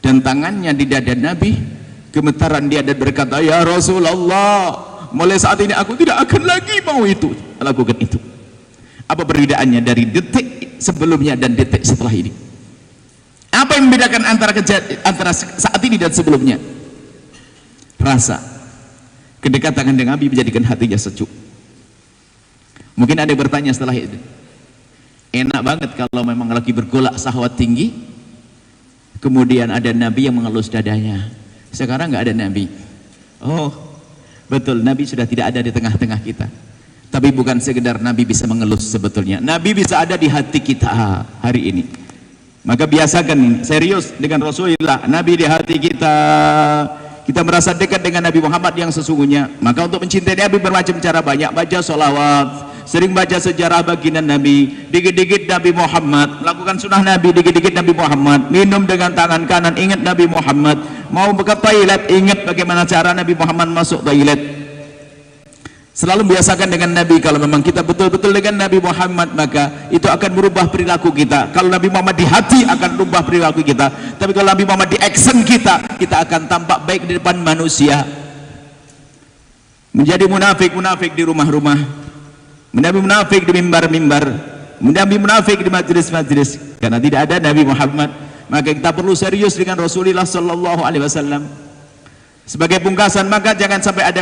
dan tangannya di dada Nabi, gemetaran dia dan berkata, ya Rasulullah, mulai saat ini aku tidak akan lagi mau lakukan itu. Apa perbedaannya dari detik sebelumnya dan detik setelah ini? Apa yang membedakan antara saat ini dan sebelumnya? Rasa kedekatan dengan Nabi menjadikan hatinya sejuk. Mungkin ada yang bertanya setelah itu, enak banget kalau memang lagi bergolak syahwat tinggi, kemudian ada Nabi yang mengelus dadanya. Sekarang nggak ada Nabi. Oh betul, Nabi sudah tidak ada di tengah-tengah kita. Tapi bukan sekedar Nabi bisa mengelus, sebetulnya Nabi bisa ada di hati kita hari ini. Maka biasakan serius dengan Rasulullah, Nabi di hati kita. Kita merasa dekat dengan Nabi Muhammad yang sesungguhnya. Maka untuk mencintai Nabi bermacam cara, banyak baca sholawat, sering baca sejarah baginda Nabi, dikit-dikit Nabi Muhammad, lakukan sunnah Nabi, dikit-dikit Nabi Muhammad, minum dengan tangan kanan, ingat Nabi Muhammad, mau ke toilet, ingat bagaimana cara Nabi Muhammad masuk toilet. Selalu biasakan dengan Nabi. Kalau memang kita betul-betul dengan Nabi Muhammad, maka itu akan merubah perilaku kita. Kalau Nabi Muhammad di hati, akan merubah perilaku kita. Tapi kalau Nabi Muhammad di action kita akan tampak baik di depan manusia. Menjadi munafik di rumah-rumah, menjadi munafik di mimbar-mimbar, menjadi munafik di majlis-majlis, karena tidak ada Nabi Muhammad. Maka kita perlu serius dengan Rasulullah Sallallahu Alaihi Wasallam. Sebagai pungkasan, maka jangan sampai ada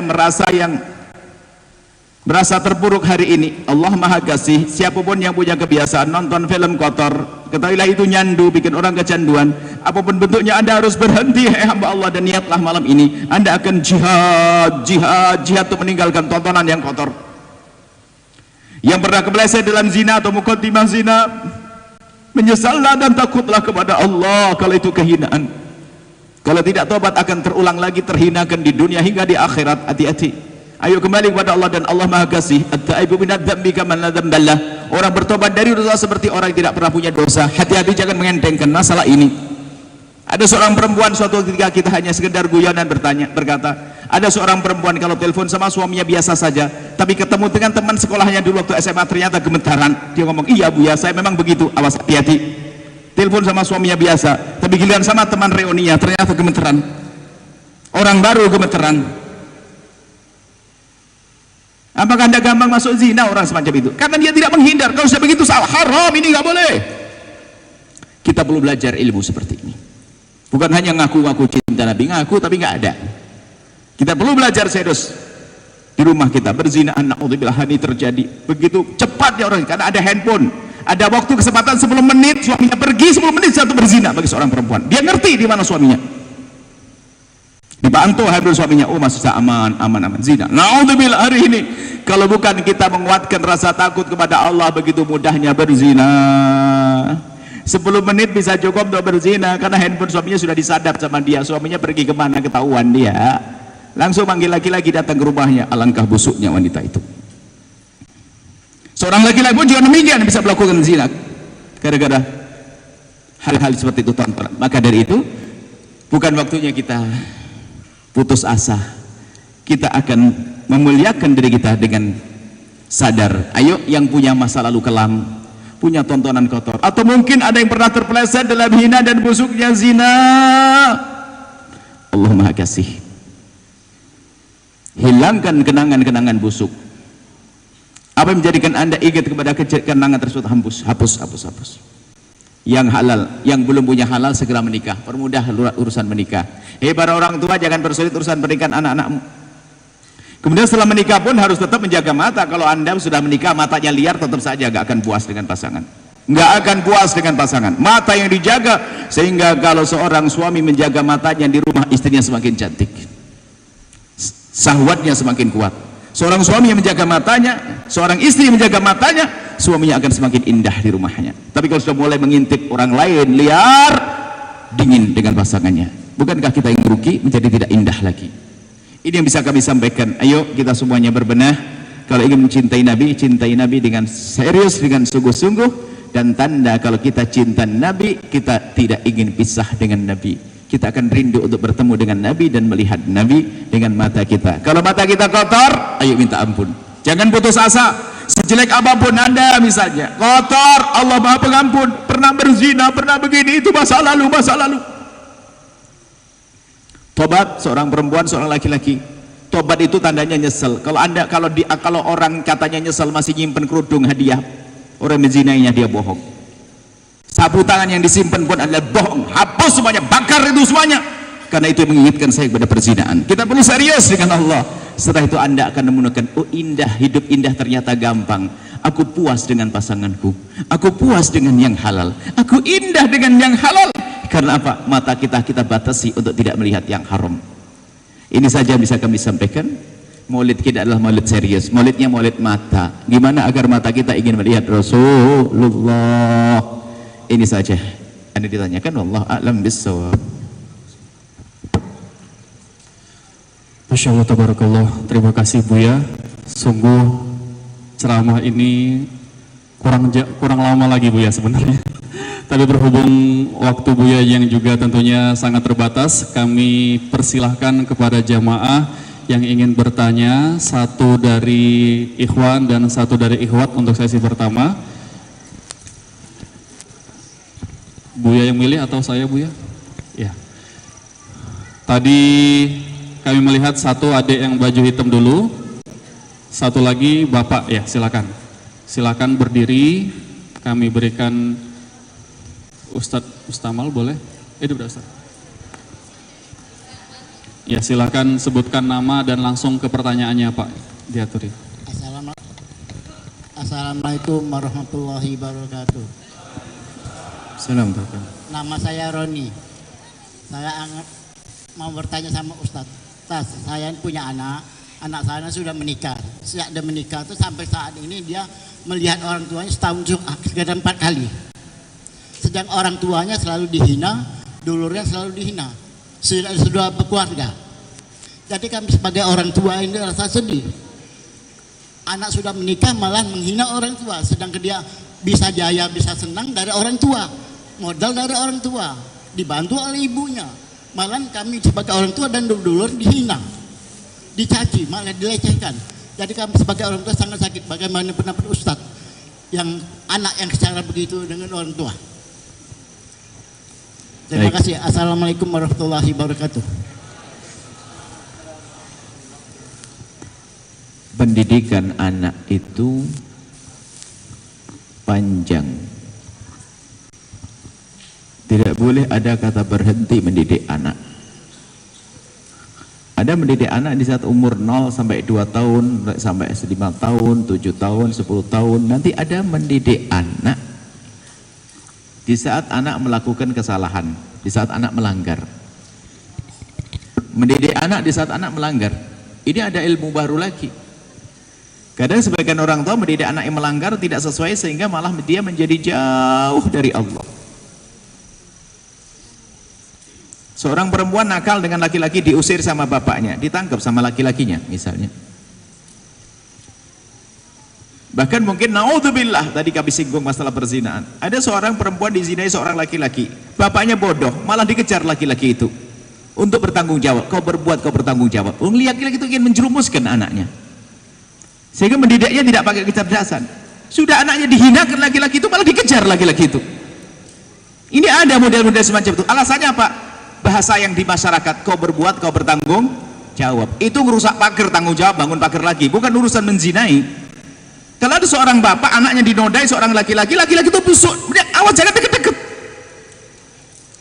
merasa terpuruk hari ini. Allah Maha Kasih. Siapapun yang punya kebiasaan nonton film kotor, ketahuilah itu nyandu, bikin orang kecanduan. Apapun bentuknya, Anda harus berhenti, hamba Allah, dan niatlah malam ini Anda akan jihad untuk meninggalkan tontonan yang kotor. Yang pernah kepleset dalam zina atau muqaddimah zina, menyesallah dan takutlah kepada Allah kalau itu kehinaan. Kalau tidak tobat akan terulang lagi, terhinakan di dunia hingga di akhirat. Hati-hati. Ayo kembali kepada Allah, dan Allah Maha Kasih. At-taibu minadz-dzambi kaman la dzamballah. Orang bertobat dari dosa seperti orang yang tidak pernah punya dosa. Hati-hati, jangan mengentengkan masalah ini. Ada seorang perempuan suatu ketika, kita hanya sekedar guyonan berkata, ada seorang perempuan kalau telepon sama suaminya biasa saja, tapi ketemu dengan teman sekolahnya dulu waktu SMA ternyata gemetaran. Dia ngomong, iya Bu ya, saya memang begitu. Awas, hati-hati. Telepon sama suaminya biasa, tapi giliran sama teman reuninya ternyata gemeteran. Orang baru gemeteran. Apakah Anda gampang masuk zina orang semacam itu? Karena dia tidak menghindar. Kalau sudah begitu salah, haram, ini nggak boleh. Kita perlu belajar ilmu seperti ini. Bukan hanya ngaku-ngaku cinta Nabi, ngaku tapi nggak ada. Kita perlu belajar serius. Di rumah kita berzina, na'udzubillah, ini terjadi begitu cepatnya orang, karena ada handphone, ada waktu kesempatan 10 menit, suaminya pergi 10 menit satu berzina. Bagi seorang perempuan, dia ngerti di mana suaminya. Dibantu hadir suaminya, oh masih aman zina. Na'udzubillah, hari ini kalau bukan kita menguatkan rasa takut kepada Allah, begitu mudahnya berzina. 10 menit bisa cukup untuk berzina, karena handphone suaminya sudah disadap sama dia. Suaminya pergi kemana ketahuan dia, langsung manggil laki-laki datang ke rumahnya. Alangkah busuknya wanita itu. Seorang laki-laki pun juga demikian bisa melakukan zina gara-gara hal-hal seperti itu, tontonan. Maka dari itu bukan waktunya kita putus asa. Kita akan memuliakan diri kita dengan sadar. Ayo yang punya masa lalu kelam, punya tontonan kotor, atau mungkin ada yang pernah terpeleset dalam hina dan busuknya zina, Allah Maha Kasih, hilangkan kenangan-kenangan busuk. Apa yang menjadikan anda ingat kepada kenangan tersebut? Hapus. Yang halal, yang belum punya halal segera menikah, permudah urusan menikah. Para orang tua jangan bersulit urusan pernikahan anak-anakmu. Kemudian setelah menikah pun harus tetap menjaga mata. Kalau anda sudah menikah matanya liar, tetap saja gak akan puas dengan pasangan. Nggak akan puas dengan pasangan. Mata yang dijaga, sehingga kalau seorang suami menjaga matanya di rumah, istrinya semakin cantik, syahwatnya semakin kuat. Seorang suami yang menjaga matanya, seorang istri yang menjaga matanya, suaminya akan semakin indah di rumahnya. Tapi kalau sudah mulai mengintip orang lain, liar, dingin dengan pasangannya, bukankah kita yang merugi, menjadi tidak indah lagi? Ini yang bisa kami sampaikan. Ayo kita semuanya berbenah. Kalau ingin mencintai Nabi, cintai Nabi dengan serius, dengan sungguh-sungguh. Dan tanda kalau kita cinta Nabi, kita tidak ingin pisah dengan Nabi. Kita akan rindu untuk bertemu dengan Nabi dan melihat Nabi dengan mata kita. Kalau mata kita kotor, ayo minta ampun. Jangan putus asa. Sejelek apapun anda misalnya, kotor, Allah Maha Pengampun. Pernah berzina, pernah begini, itu masa lalu. Tobat seorang perempuan, seorang laki-laki. Tobat itu tandanya nyesel. Kalau orang katanya nyesel masih nyimpen kerudung hadiah, orang menzinainya dia bohong. Sapu tangan yang disimpan pun adalah bohong. Hapus semuanya, bakar itu semuanya. Karena itu mengingatkan saya kepada perzinaan. Kita perlu serius dengan Allah. Setelah itu anda akan menemukan, oh indah, hidup indah ternyata gampang. Aku puas dengan pasanganku. Aku puas dengan yang halal. Aku indah dengan yang halal. Karena apa? Mata kita batasi untuk tidak melihat yang haram. Ini saja bisa kami sampaikan. Maulid kita adalah maulid serius. Maulidnya maulid mata. Gimana agar mata kita ingin melihat Rasulullah? Ini saja yang ditanyakan. Wallahu a'lam bissawab. Masya Allah, tabarakallah. Terima kasih Buya. Sungguh ceramah ini kurang lama lagi Buya sebenarnya. Tapi berhubung waktu Buya yang juga tentunya sangat terbatas, kami persilahkan kepada jamaah yang ingin bertanya, satu dari ikhwan dan satu dari ikhwat untuk sesi pertama. Buya yang milih atau saya Buya? Ya. Tadi kami melihat satu adik yang baju hitam dulu, satu lagi bapak, ya silakan. Silakan berdiri, kami berikan Ustadz Mustamal boleh? Ustadz. Ya silakan sebutkan nama dan langsung ke pertanyaannya Pak, diaturi. Assalamualaikum warahmatullahi wabarakatuh. Assalamualaikum. Nama saya Roni. Saya mau bertanya sama Ustadz. Saya punya anak saya sudah menikah. Sejak dia menikah itu sampai saat ini dia melihat orang tuanya setahun sekitar 4 kali. Sedang orang tuanya selalu dihina, dulurnya selalu dihina. Sudah berkeluarga. Jadi kami sebagai orang tua ini rasa sedih. Anak sudah menikah malah menghina orang tua, sedangkan dia bisa jaya, bisa senang dari orang tua. Modal dari orang tua, dibantu oleh ibunya. Malah kami sebagai orang tua dan dulur dihina, dicaci, malah dilecehkan. Jadi kami sebagai orang tua sangat sakit. Bagaimana pendapat Ustadz yang anak yang secara begitu dengan orang tua? Terima kasih. Assalamualaikum warahmatullahi wabarakatuh. Pendidikan anak itu panjang. Tidak boleh ada kata berhenti mendidik anak. Ada mendidik anak di saat umur 0 sampai 2 tahun, sampai 5 tahun, 7 tahun, 10 tahun. Nanti ada mendidik anak di saat anak melakukan kesalahan, di saat anak melanggar. Mendidik anak di saat anak melanggar. Ini ada ilmu baru lagi. Kadang sebagian orang tua mendidik anak yang melanggar tidak sesuai sehingga malah dia menjadi jauh dari Allah. Seorang perempuan nakal dengan laki-laki diusir sama bapaknya, ditangkap sama laki-lakinya misalnya. Bahkan mungkin naudzubillah, tadi kami singgung masalah perzinahan. Ada seorang perempuan dizinai seorang laki-laki, bapaknya bodoh, malah dikejar laki-laki itu untuk bertanggung jawab. Kau berbuat, kau bertanggung jawab. Laki-laki itu ingin menjerumuskan anaknya, sehingga mendidiknya tidak pakai kecerdasan. Sudah anaknya dihinakan laki-laki itu, malah dikejar laki-laki itu. Ini ada model-model semacam itu. Alasannya apa? Bahasa yang di masyarakat, kau berbuat, kau bertanggung jawab. Itu ngerusak pagar, tanggung jawab, bangun pagar lagi. Bukan urusan menzinai. Kalau ada seorang bapak, anaknya dinodai seorang laki-laki, laki-laki itu busuk, awas jangan deket-deket.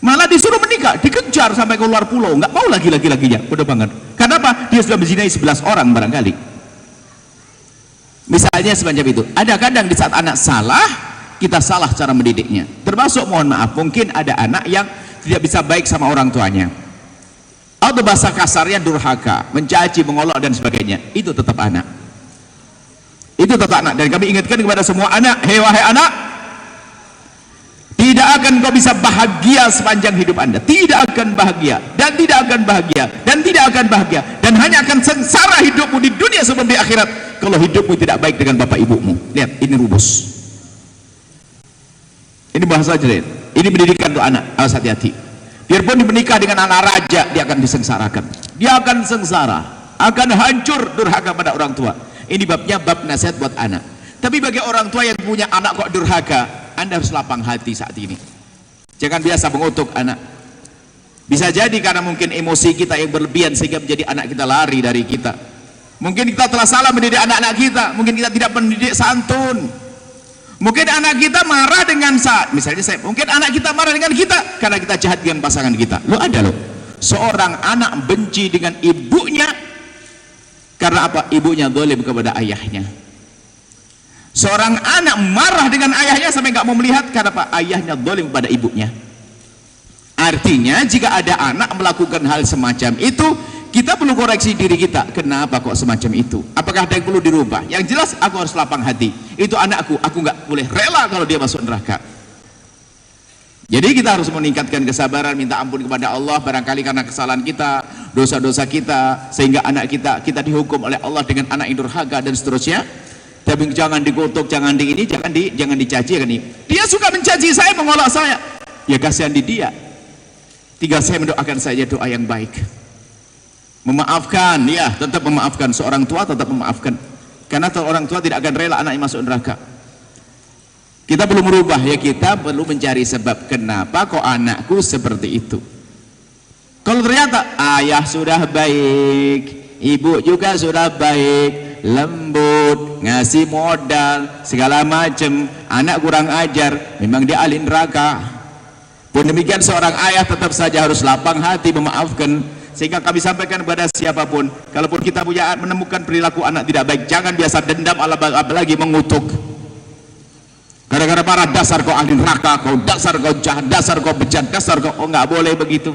Malah disuruh menikah, dikejar sampai ke luar pulau, nggak mau lagi laki-lakinya, bodoh banget. Karena apa? Dia sudah menzinai 11 orang barangkali. Misalnya semacam itu. Ada kadang di saat anak salah, kita salah cara mendidiknya. Termasuk mohon maaf, mungkin ada anak yang tidak bisa baik sama orang tuanya. Atau bahasa kasarnya durhaka, mencaci, mengolok dan sebagainya. Itu tetap anak. Itu tetap anak. Dan kami ingatkan kepada semua anak, hei wahai anak, tidak akan kau bisa bahagia sepanjang hidup anda. Tidak akan bahagia, dan tidak akan bahagia, dan tidak akan bahagia, dan hanya akan sengsara hidupmu di dunia sebelum di akhirat kalau hidupmu tidak baik dengan bapak ibumu. Lihat, ini rumus. Ini bahasa jelek. Ini pendidikan untuk anak. Harus hati-hati. Biarpun menikah dengan anak raja, dia akan disengsarakan. Dia akan sengsara, akan hancur durhaka pada orang tua. Ini babnya bab nasihat buat anak. Tapi bagi orang tua yang punya anak kok durhaka, anda harus lapang hati saat ini. Jangan biasa mengutuk anak. Bisa jadi karena mungkin emosi kita yang berlebihan sehingga menjadi anak kita lari dari kita. Mungkin kita telah salah mendidik anak-anak kita. Mungkin kita tidak mendidik santun. Mungkin anak kita marah dengan saat, misalnya mungkin anak kita marah dengan kita karena kita jahat dengan pasangan kita. Lo ada loh, seorang anak benci dengan ibunya karena apa? Ibunya zalim kepada ayahnya. Seorang anak marah dengan ayahnya sampai nggak mau melihat karena apa? Ayahnya zalim kepada ibunya. Artinya jika ada anak melakukan hal semacam itu, kita perlu koreksi diri kita. Kenapa kok semacam itu? Apakah ada yang perlu dirubah? Yang jelas aku harus lapang hati. Itu anakku, aku nggak boleh rela kalau dia masuk neraka. Jadi kita harus meningkatkan kesabaran, minta ampun kepada Allah barangkali karena kesalahan kita, dosa-dosa kita, sehingga anak kita dihukum oleh Allah dengan anak yang durhaka dan seterusnya. Tapi jangan dikutuk, jangan di ini, jangan dicaci kan ini. Dia suka mencaci saya, mengolok saya. Ya kasihan di dia. Tinggal saya mendoakan saja doa yang baik. Memaafkan, ya tetap memaafkan. Seorang tua tetap memaafkan. Karena orang tua tidak akan rela anaknya masuk neraka. Kita perlu merubah, ya kita perlu mencari sebab kenapa kok anakku seperti itu. Kalau ternyata ayah sudah baik, ibu juga sudah baik, lembut, ngasih modal, segala macam, anak kurang ajar, memang dia ahli neraka. Pun demikian seorang ayah tetap saja harus lapang hati memaafkan. Sehingga kami sampaikan kepada siapapun, kalaupun kita menemukan perilaku anak tidak baik, jangan biasa dendam, apalagi mengutuk. Gara-gara para dasar kau ahli neraka, kau dasar kau jahat, dasar kau bejat, dasar kau, oh nggak boleh begitu.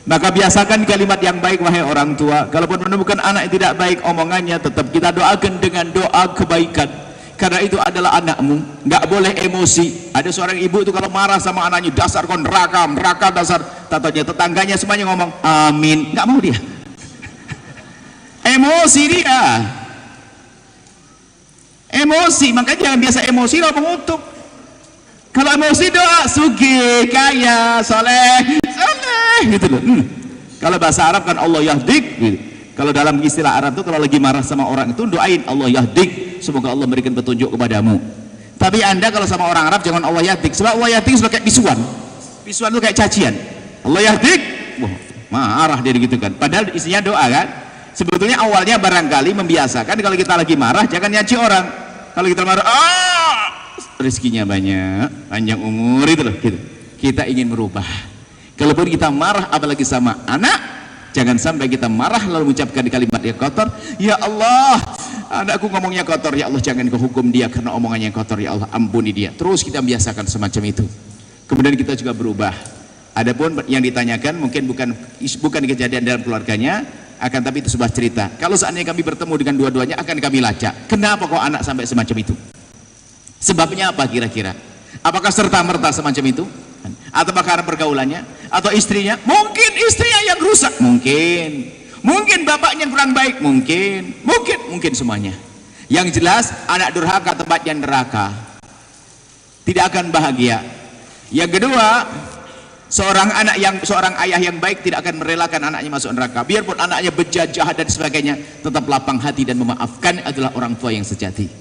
Maka biasakan kalimat yang baik wahai orang tua. Kalaupun menemukan anak yang tidak baik omongannya, tetap kita doakan dengan doa kebaikan. Karena itu adalah anakmu, nggak boleh emosi. Ada seorang ibu itu kalau marah sama anaknya, dasar kau neraka, neraka dasar. Tetangganya semuanya ngomong amin, nggak mau dia. Emosi dia. Emosi, makanya jangan biasa emosi lo mengutuk. Kalau emosi doa, sugih, kaya, soleh, gitu loh. Kalau bahasa Arab kan Allah yahdik. Gitu. Kalau dalam istilah Arab itu kalau lagi marah sama orang itu doain Allah yahdik, semoga Allah memberikan petunjuk kepadamu. Tapi anda kalau sama orang Arab jangan Allah yahdik, sebab Allah yahdik sudah kayak bisuan. Bisuan itu kayak cacian. Allah yahdik, wah marah dia gitu kan. Padahal isinya doa kan. Sebetulnya awalnya barangkali membiasakan kalau kita lagi marah jangan nyaci orang. Kalau kita marah, rezekinya banyak, panjang umur itu loh gitu. Kita ingin merubah. Kalaupun kita marah apalagi sama anak, jangan sampai kita marah lalu mengucapkan kalimat yang kotor. Ya Allah, anakku ngomongnya kotor, ya Allah jangan kau hukum dia karena omongannya kotor, ya Allah ampuni dia. Terus kita biasakan semacam itu. Kemudian kita juga berubah. Adapun yang ditanyakan mungkin bukan kejadian dalam keluarganya, akan tapi itu sebuah cerita. Kalau seandainya kami bertemu dengan dua-duanya akan kami lacak. Kenapa kok anak sampai semacam itu? Sebabnya apa kira-kira? Apakah serta-merta semacam itu? Atau karena pergaulannya? Atau istrinya? Mungkin istrinya yang rusak. Mungkin bapaknya kurang baik. Mungkin semuanya. Yang jelas anak durhaka tempatnya neraka, tidak akan bahagia. Yang kedua, seorang ayah yang baik tidak akan merelakan anaknya masuk neraka, biarpun anaknya bejat, jahat dan sebagainya, tetap lapang hati dan memaafkan adalah orang tua yang sejati.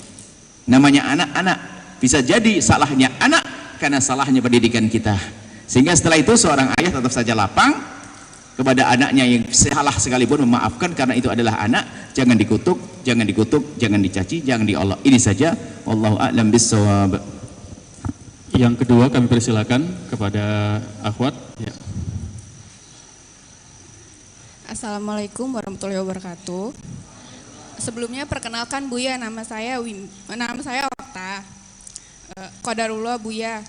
Namanya anak-anak, bisa jadi salahnya anak karena salahnya pendidikan kita, sehingga setelah itu seorang ayah tetap saja lapang kepada anaknya yang salah sekalipun memaafkan, karena itu adalah anak. Jangan dikutuk, jangan dicaci, jangan diolok. Ini saja, wallahu a'lam bissawab. Yang kedua kami persilakan kepada akhwat ya. Assalamualaikum warahmatullahi wabarakatuh. Sebelumnya perkenalkan Buya, nama saya Okta. Qadarullah Buya.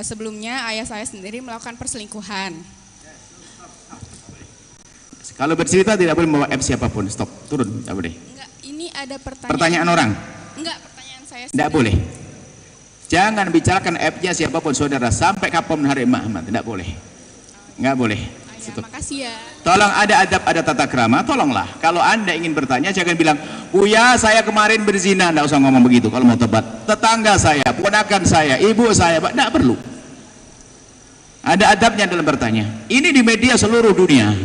Sebelumnya ayah saya sendiri melakukan perselingkuhan. Kalau bercerita tidak boleh membawa app siapapun. Stop, turun, tidak boleh. Enggak, ini ada pertanyaan orang. Enggak, pertanyaan saya sendiri. Tidak boleh. Jangan bicarakan app-nya siapapun saudara sampai kapan hari Muhammad. Tidak boleh. Enggak boleh. Ayah, makasih ya. Tolong ada adab, ada tata krama, tolonglah. Kalau Anda ingin bertanya jangan bilang, "Buya, saya kemarin berzina." Tidak usah ngomong begitu kalau mau tobat. Tetangga saya, ponakan saya, ibu saya, tidak perlu. Ada adabnya dalam bertanya. Ini di media seluruh dunia.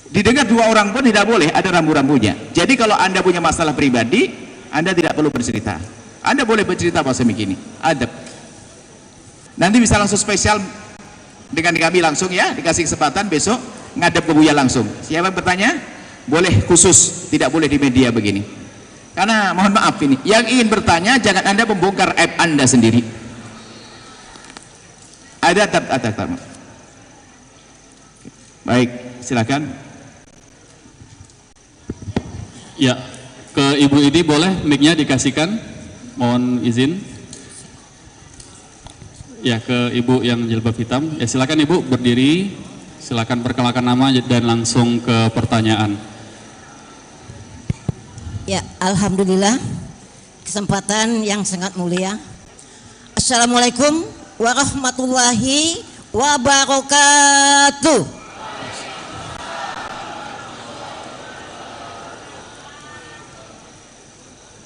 Didengar dua orang pun tidak boleh, ada rambu-rambunya. Jadi kalau Anda punya masalah pribadi, Anda tidak perlu bercerita. Anda boleh bercerita bahasa begini, adab. Nanti bisa langsung spesial dengan kami langsung ya, dikasih kesempatan besok ngadep ke Buya langsung. Siapa yang bertanya? Boleh khusus, tidak boleh di media begini. Karena mohon maaf ini, yang ingin bertanya jangan Anda membongkar aib Anda sendiri. Ada adab. Baik, silakan. Ya, ke Ibu ini boleh mic-nya dikasihkan, mohon izin. Ya, ke Ibu yang jilbab hitam. Ya, silakan Ibu berdiri, silakan perkenalkan nama dan langsung ke pertanyaan. Ya, alhamdulillah, kesempatan yang sangat mulia. Assalamualaikum warahmatullahi wabarakatuh.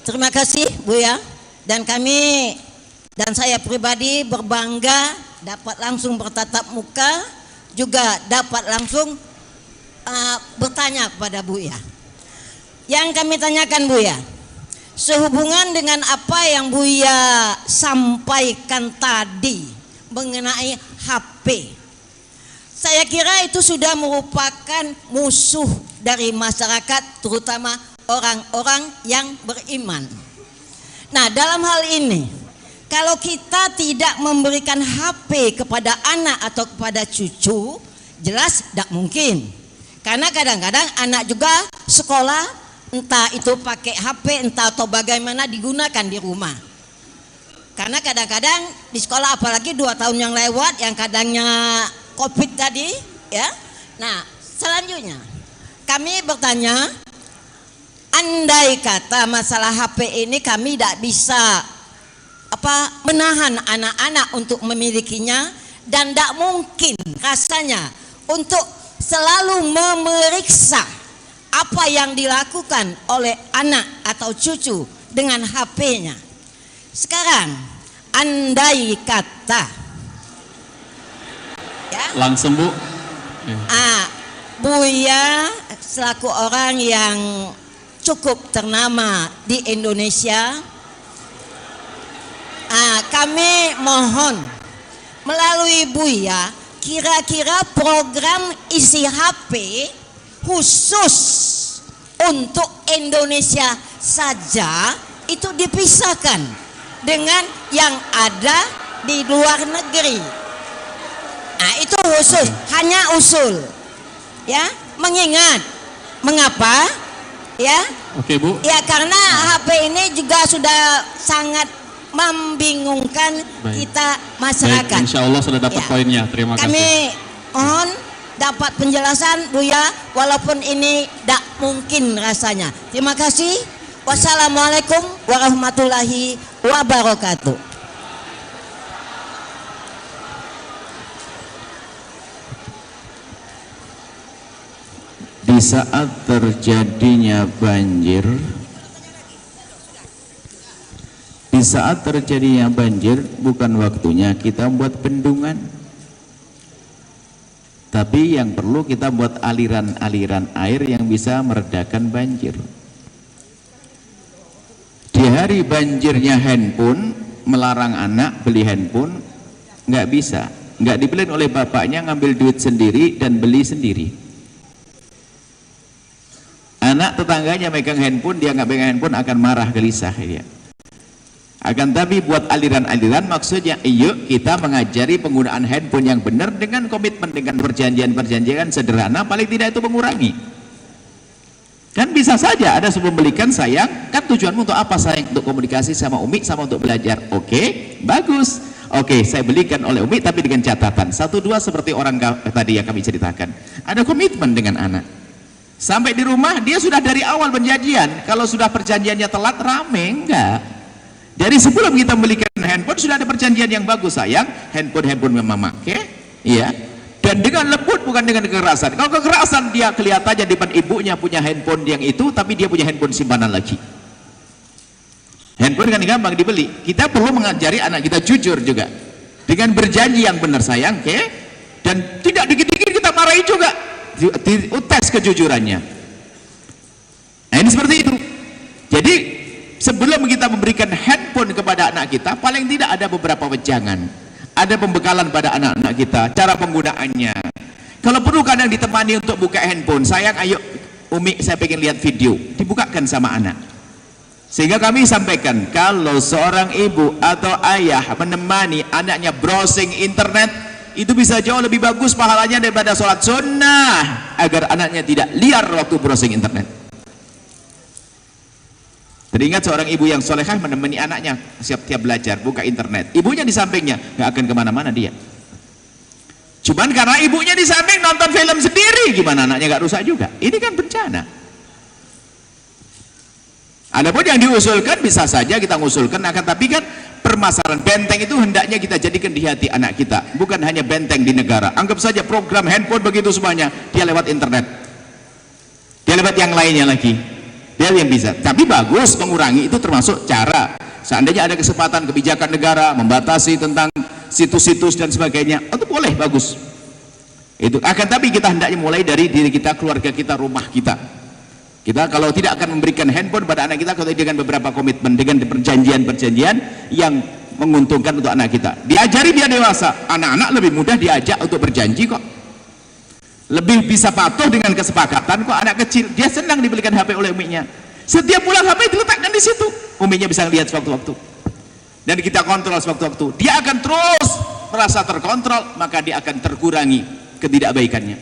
Terima kasih Buya, dan kami dan saya pribadi berbangga dapat langsung bertatap muka, juga dapat langsung bertanya kepada Buya. Yang kami tanyakan Buya, sehubungan dengan apa yang Buya sampaikan tadi mengenai HP, saya kira itu sudah merupakan musuh dari masyarakat, terutama orang-orang yang beriman. Nah, dalam hal ini, kalau kita tidak memberikan HP kepada anak atau kepada cucu, jelas tidak mungkin. Karena kadang-kadang anak juga sekolah, entah itu pakai HP, entah atau bagaimana digunakan di rumah. Karena kadang-kadang di sekolah, apalagi 2 tahun yang lewat, yang kadangnya COVID tadi, ya. Nah, selanjutnya kami bertanya, andai kata masalah HP ini kami tidak bisa menahan anak-anak untuk memilikinya, dan tidak mungkin rasanya untuk selalu memeriksa apa yang dilakukan oleh anak atau cucu dengan HP-nya. Sekarang andai kata ya, langsung Bu, Buya selaku orang yang cukup ternama di Indonesia, kami mohon melalui Buya, kira-kira program isi HP khusus untuk Indonesia saja itu dipisahkan dengan yang ada di luar negeri. Nah, itu khusus, hanya usul ya, mengingat mengapa ya? Oke Bu. Ya, karena HP ini juga sudah sangat membingungkan kita masyarakat. Baik, insya Allah sudah dapat poinnya. Terima kasih. Kami mohon dapat penjelasan Buya, walaupun ini tidak mungkin rasanya. Terima kasih. Wassalamualaikum warahmatullahi wabarakatuh. Di saat terjadinya banjir, Di saat terjadinya banjir, bukan waktunya kita buat bendungan, tapi yang perlu kita buat aliran-aliran air yang bisa meredakan banjir. Di hari banjirnya handphone, melarang anak beli handphone, nggak bisa, nggak dibeliin oleh bapaknya, ngambil duit sendiri dan beli sendiri. Anak tetangganya megang handphone, dia nggak megang handphone akan marah, gelisah dia. Akan tapi buat aliran-aliran, maksudnya yuk kita mengajari penggunaan handphone yang benar dengan komitmen, dengan perjanjian-perjanjian sederhana, paling tidak itu mengurangi. Kan bisa saja ada sebelum belikan, sayang, kan tujuanmu untuk apa sayang? Untuk komunikasi sama Umi, sama untuk belajar. Oke, bagus. Oke, saya belikan oleh Umi, tapi dengan catatan 1-2 seperti orang tadi yang kami ceritakan. Ada komitmen dengan anak. Sampai di rumah dia sudah dari awal perjanjian. Kalau sudah perjanjiannya telat, rame enggak? Jadi sebelum kita belikan handphone sudah ada perjanjian yang bagus, sayang. Handphone memang pakai, iya. Dan dengan lembut, bukan dengan kekerasan. Kalau kekerasan, dia kelihatannya di depan ibunya punya handphone yang itu, tapi dia punya handphone simpanan lagi. Handphone kan gampang dibeli. Kita perlu mengajari anak kita jujur juga, dengan berjanji yang benar, sayang, oke? Dan tidak dikit-dikit kita marahi juga, tes kejujurannya. Nah, ini seperti itu. Jadi sebelum kita memberikan handphone kepada anak kita, paling tidak ada beberapa wejangan, ada pembekalan pada anak-anak kita, cara penggunaannya. Kalau perlu kadang ditemani untuk buka handphone, sayang ayo Umi saya pengen lihat video, dibukakan sama anak. Sehingga kami sampaikan, kalau seorang ibu atau ayah menemani anaknya browsing internet, itu bisa jauh lebih bagus pahalanya daripada sholat sunnah, agar anaknya tidak liar waktu browsing internet. Teringat seorang ibu yang solehah menemani anaknya setiap belajar, buka internet. Ibunya di sampingnya, nggak akan kemana-mana dia. Cuman karena ibunya di samping nonton film sendiri, gimana anaknya nggak rusak juga? Ini kan bencana. Adapun yang diusulkan bisa saja kita mengusulkan, akan tapi kan permasalahan benteng itu hendaknya kita jadikan di hati anak kita, bukan hanya benteng di negara. Anggap saja program handphone begitu semuanya, dia lewat internet, dia lewat yang lainnya lagi. Dia yang bisa, tapi bagus mengurangi itu termasuk cara. Seandainya ada kesempatan kebijakan negara membatasi tentang situs-situs dan sebagainya, itu boleh, bagus. Itu akan tapi kita hendaknya mulai dari diri kita, keluarga kita, rumah kita. Kita kalau tidak akan memberikan handphone pada anak kita, kalau dengan beberapa komitmen, dengan perjanjian-perjanjian yang menguntungkan untuk anak kita. Diajari biar dewasa. Anak-anak lebih mudah diajak untuk berjanji kok. Lebih bisa patuh dengan kesepakatan kok. Anak kecil dia senang dibelikan HP oleh uminya. Setiap pulang HP diletakkan di situ, uminya bisa lihat sewaktu-waktu, dan kita kontrol sewaktu-waktu. Dia akan terus merasa terkontrol, maka dia akan terkurangi ketidakbaikannya.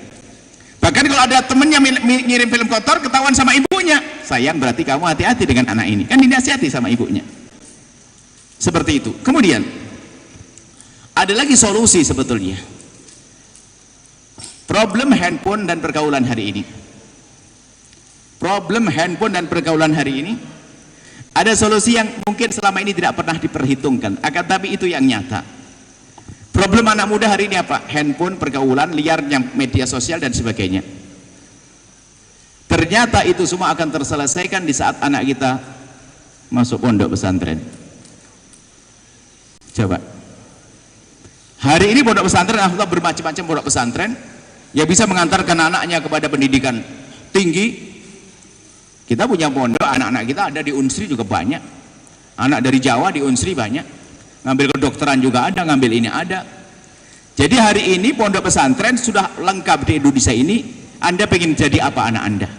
Bahkan kalau ada temennya ngirim film kotor, ketahuan sama ibunya, sayang berarti kamu hati-hati dengan anak ini, kan dinasihati sama ibunya. Seperti itu. Kemudian ada lagi solusi sebetulnya problem handphone dan pergaulan hari ini. Problem handphone dan pergaulan hari ini ada solusi yang mungkin selama ini tidak pernah diperhitungkan, akan tapi itu yang nyata. Problem anak muda hari ini apa? Handphone, pergaulan, liarnya media sosial dan sebagainya. Ternyata itu semua akan terselesaikan di saat anak kita masuk pondok pesantren. Coba. Hari ini pondok pesantren, alhamdulillah bermacam-macam pondok pesantren yang bisa mengantarkan anaknya kepada pendidikan tinggi. Kita punya pondok, anak-anak kita ada di Unsri juga banyak. Anak dari Jawa di Unsri banyak. Ngambil kedokteran juga ada, ngambil ini ada. Jadi hari ini pondok pesantren sudah lengkap di Indonesia ini. Anda pengen jadi apa anak Anda?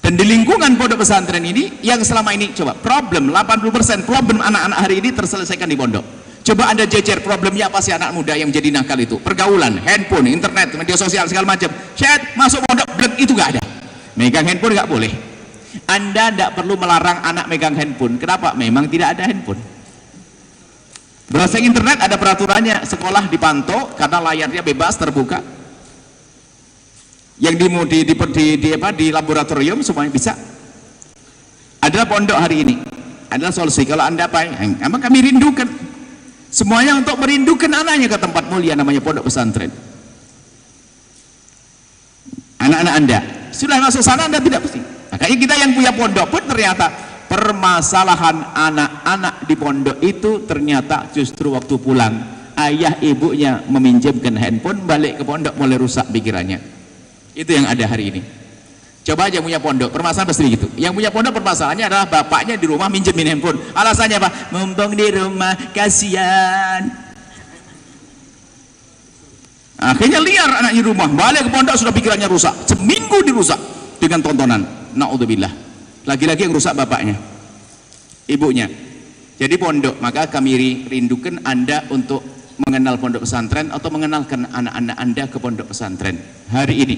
Dan di lingkungan pondok pesantren ini yang selama ini coba problem 80% problem anak-anak hari ini terselesaikan di pondok. Coba Anda jejer problemnya apa sih anak muda yang menjadi nakal itu? Pergaulan, handphone, internet, media sosial segala macam. Chat masuk pondok blek itu gak ada. Megang handphone gak boleh. Anda tidak perlu melarang anak megang handphone. Kenapa? Memang tidak ada handphone. Browsing internet ada peraturannya, sekolah dipantau karena layarnya bebas terbuka. Yang di laboratorium semuanya bisa. Adalah pondok hari ini, adalah solusi. Kalau Anda apa? Kami rindukan semuanya untuk merindukan anaknya ke tempat mulia namanya pondok pesantren. Anak-anak Anda sudah masuk sana, Anda tidak pusing. Makanya kita yang punya pondok pun ternyata permasalahan anak-anak di pondok itu ternyata justru waktu pulang ayah ibunya meminjamkan handphone, balik ke pondok mulai rusak pikirannya. Itu yang ada hari ini. Coba aja punya pondok, permasalahan pasti gitu. Yang punya pondok permasalahannya adalah bapaknya di rumah minjemin handphone. Alasannya apa? Mumpung di rumah, kasihan. Akhirnya liar anak di rumah, balik ke pondok sudah pikirannya rusak. Seminggu dirusak dengan tontonan. Na'udzubillah. Lagi-lagi yang rusak bapaknya, ibunya. Jadi pondok, maka kami rindukan Anda untuk mengenal pondok pesantren atau mengenalkan anak-anak Anda ke pondok pesantren hari ini.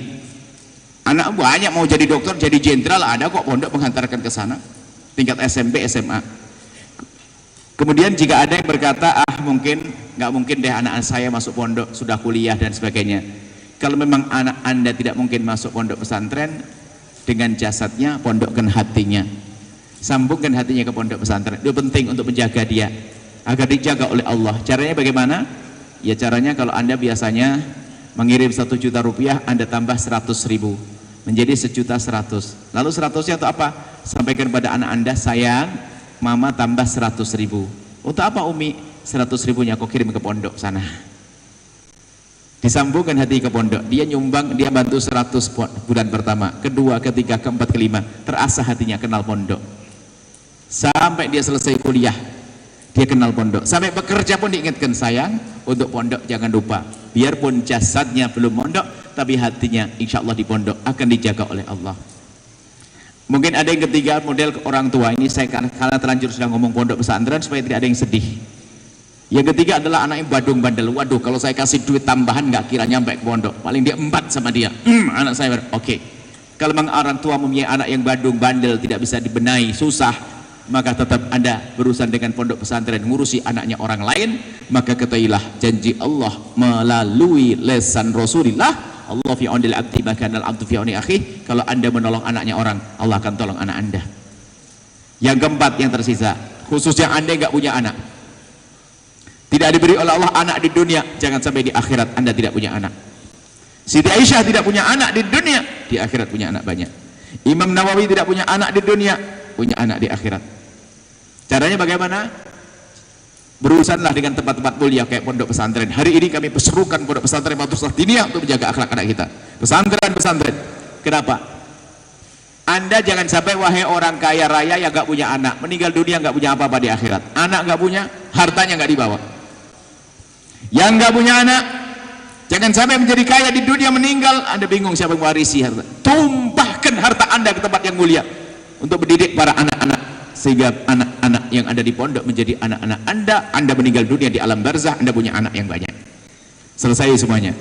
Anak banyak mau jadi dokter, jadi jenderal, ada kok pondok menghantarkan ke sana tingkat SMP, SMA. Kemudian jika ada yang berkata, nggak mungkin deh anak saya masuk pondok, sudah kuliah dan sebagainya. Kalau memang anak Anda tidak mungkin masuk pondok pesantren, dengan jasadnya pondokkan hatinya, sambungkan hatinya ke pondok pesantren. Itu penting untuk menjaga dia agar dijaga oleh Allah. Caranya bagaimana? Ya caranya kalau Anda biasanya mengirim 1 juta rupiah, Anda tambah 100.000 menjadi 1.100.000. Lalu 100-nya untuk apa? Sampaikan pada anak Anda, sayang, mama tambah 100.000. Untuk apa Umi? 100.000-nya kau kirim ke pondok sana. Disambungkan hati ke pondok. Dia nyumbang, dia bantu 100 bulan pertama, kedua, ketiga, keempat, kelima. Terasa hatinya kenal pondok. Sampai dia selesai kuliah, dia kenal pondok. Sampai bekerja pun diingatkan, sayang, untuk pondok jangan lupa. Biarpun jasadnya belum pondok, tapi hatinya insya Allah di pondok akan dijaga oleh Allah. Mungkin ada yang ketiga, model orang tua. Ini saya karena terlanjur sudah ngomong pondok pesantren supaya tidak ada yang sedih. Yang ketiga adalah anak yang badung bandel. Waduh, kalau saya kasih duit tambahan nggak kira nyampe ke pondok, paling dia 4 sama dia. Anak saya oke. Kalau memang orang tua mempunyai anak yang badung bandel, tidak bisa dibenahi, susah, maka tetap Anda berurusan dengan pondok pesantren, ngurusi anaknya orang lain. Maka ketahuilah janji Allah melalui lesan Rasulullah, Allah fi aunil abdi maka al abdu fi auni akhi. Kalau Anda menolong anaknya orang, Allah akan tolong anak Anda. Yang keempat yang tersisa, khususnya Anda nggak punya anak, tidak diberi oleh Allah anak di dunia, jangan sampai di akhirat Anda tidak punya anak. Siti Aisyah tidak punya anak di dunia, di akhirat punya anak banyak. Imam Nawawi tidak punya anak di dunia, punya anak di akhirat. Caranya bagaimana? Berurusanlah dengan tempat-tempat mulia kayak pondok pesantren. Hari ini kami serukan pondok pesantren Madrasah Diniyah untuk menjaga akhlak anak kita. Pesantren. Kenapa? Anda jangan sampai wahai orang kaya raya yang gak punya anak, meninggal dunia gak punya apa-apa di akhirat. Anak gak punya, hartanya gak dibawa. Yang gak punya anak, jangan sampai menjadi kaya di dunia, meninggal Anda bingung siapa yang mewarisi harta. Tumpahkan harta Anda ke tempat yang mulia untuk mendidik para anak-anak, sehingga anak-anak yang ada di pondok menjadi anak-anak Anda meninggal dunia di alam barzah, Anda punya anak yang banyak. Selesai semuanya.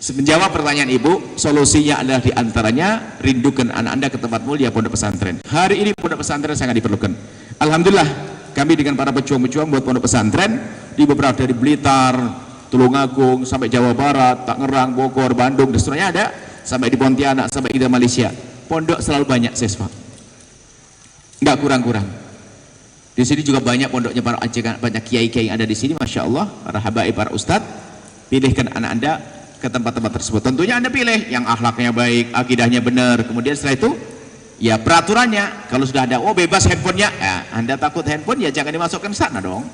Menjawab pertanyaan Ibu, solusinya adalah diantaranya rindukan anak Anda ke tempat mulia pondok pesantren. Hari ini pondok pesantren sangat diperlukan. Alhamdulillah kami dengan para pejuang-pejuang buat pondok pesantren di beberapa, dari Blitar, Tulungagung sampai Jawa Barat, Tangerang, Bogor, Bandung, dan seterusnya ada, sampai di Pontianak, sampai di Malaysia. Pondok selalu banyak siswa, nggak kurang-kurang. Di sini juga banyak pondoknya para ajengan, banyak kiai-kiai yang ada di sini, masya Allah, para habaib, para ustadz. Pilihkan anak Anda ke tempat-tempat tersebut. Tentunya Anda pilih yang akhlaknya baik, akidahnya benar. Kemudian setelah itu, ya peraturannya, kalau sudah ada, oh bebas handphonenya, ya, Anda takut handphone, ya jangan dimasukkan sana dong.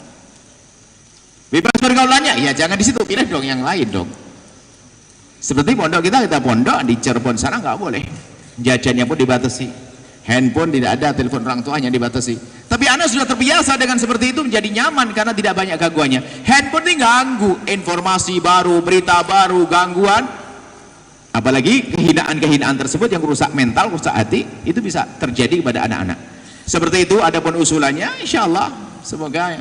Bebas pergaulannya, ya jangan di situ, pilih dong yang lain dong. Seperti pondok kita pondok di Cirebon sana nggak boleh, jajannya pun dibatasi, handphone tidak ada, telepon orang tuanya dibatasi. Tapi Anda sudah terbiasa dengan seperti itu, menjadi nyaman karena tidak banyak gangguannya. Handphone ini ganggu, informasi baru, berita baru, gangguan, apalagi kehinaan-kehinaan tersebut yang merusak mental, merusak hati, itu bisa terjadi kepada anak-anak. Seperti itu. Adapun usulannya, insya Allah semoga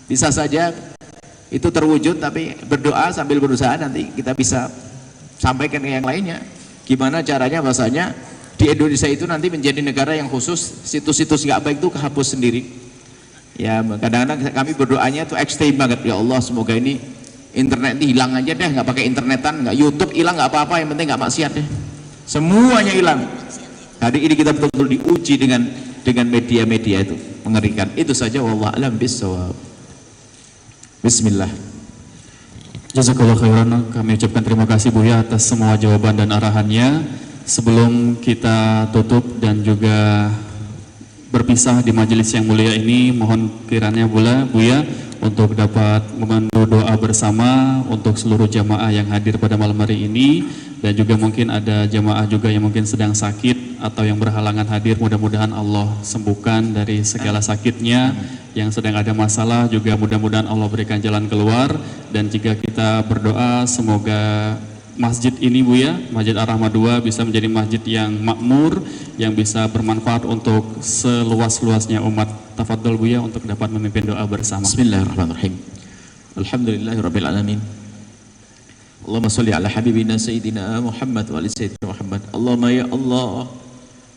bisa saja itu terwujud, tapi berdoa sambil berusaha nanti kita bisa sampaikan ke yang lainnya. Gimana caranya bahasanya di Indonesia itu nanti menjadi negara yang khusus situs-situs nggak baik itu kehapus sendiri. Ya kadang-kadang kami berdoanya tuh ekstrim banget, ya Allah semoga ini internet ini hilang aja deh, nggak pakai internetan, nggak YouTube hilang nggak apa-apa, yang penting nggak maksiat deh, semuanya hilang. Hari ini kita betul-betul diuji dengan media-media itu, mengerikan. Itu saja, wallahu a'lam bishawab. Bismillah. Jazakallah khairan. Kami ucapkan terima kasih Buya atas semua jawaban dan arahannya. Sebelum kita tutup dan juga berpisah di majelis yang mulia ini. Mohon kiranya Buya untuk dapat memandu doa bersama untuk seluruh jamaah yang hadir pada malam hari ini, dan juga mungkin ada jamaah juga yang mungkin sedang sakit atau yang berhalangan hadir. Mudah-mudahan Allah sembuhkan dari segala sakitnya. Yang sedang ada masalah juga mudah-mudahan Allah berikan jalan keluar. Dan jika kita berdoa semoga masjid ini Buya, Masjid Ar-Rahmah 2 bisa menjadi masjid yang makmur, yang bisa bermanfaat untuk seluas-luasnya umat. Tafadhol Buya untuk dapat memimpin doa bersama. Bismillahirrahmanirrahim. Alhamdulillahirabbil alamin. Allahumma shalli ala habibina sayyidina Muhammad wa ali sayyidina Muhammad. Allahumma ya Allah,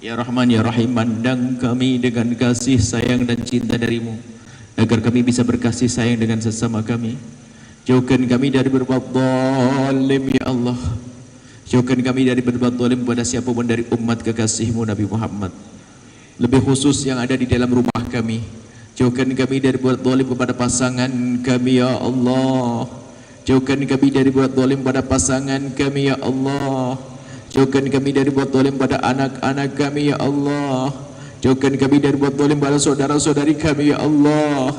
ya Rahman ya Rahim, pandang kami dengan kasih sayang dan cinta darimu, agar kami bisa berkasih sayang dengan sesama kami. Jauhkan kami dari berbuat zalim ya Allah. Jauhkan kami dari berbuat zalim kepada siapapun dari umat kekasihmu Nabi Muhammad, lebih khusus yang ada di dalam rumah kami. Jauhkan kami dari berbuat zalim kepada pasangan kami ya Allah. Jauhkan kami dari berbuat zalim pada pasangan kami ya Allah. Jauhkan kami dari berbuat zalim pada anak-anak kami ya Allah. Jauhkan kami dari berbuat zalim pada saudara-saudari kami ya Allah.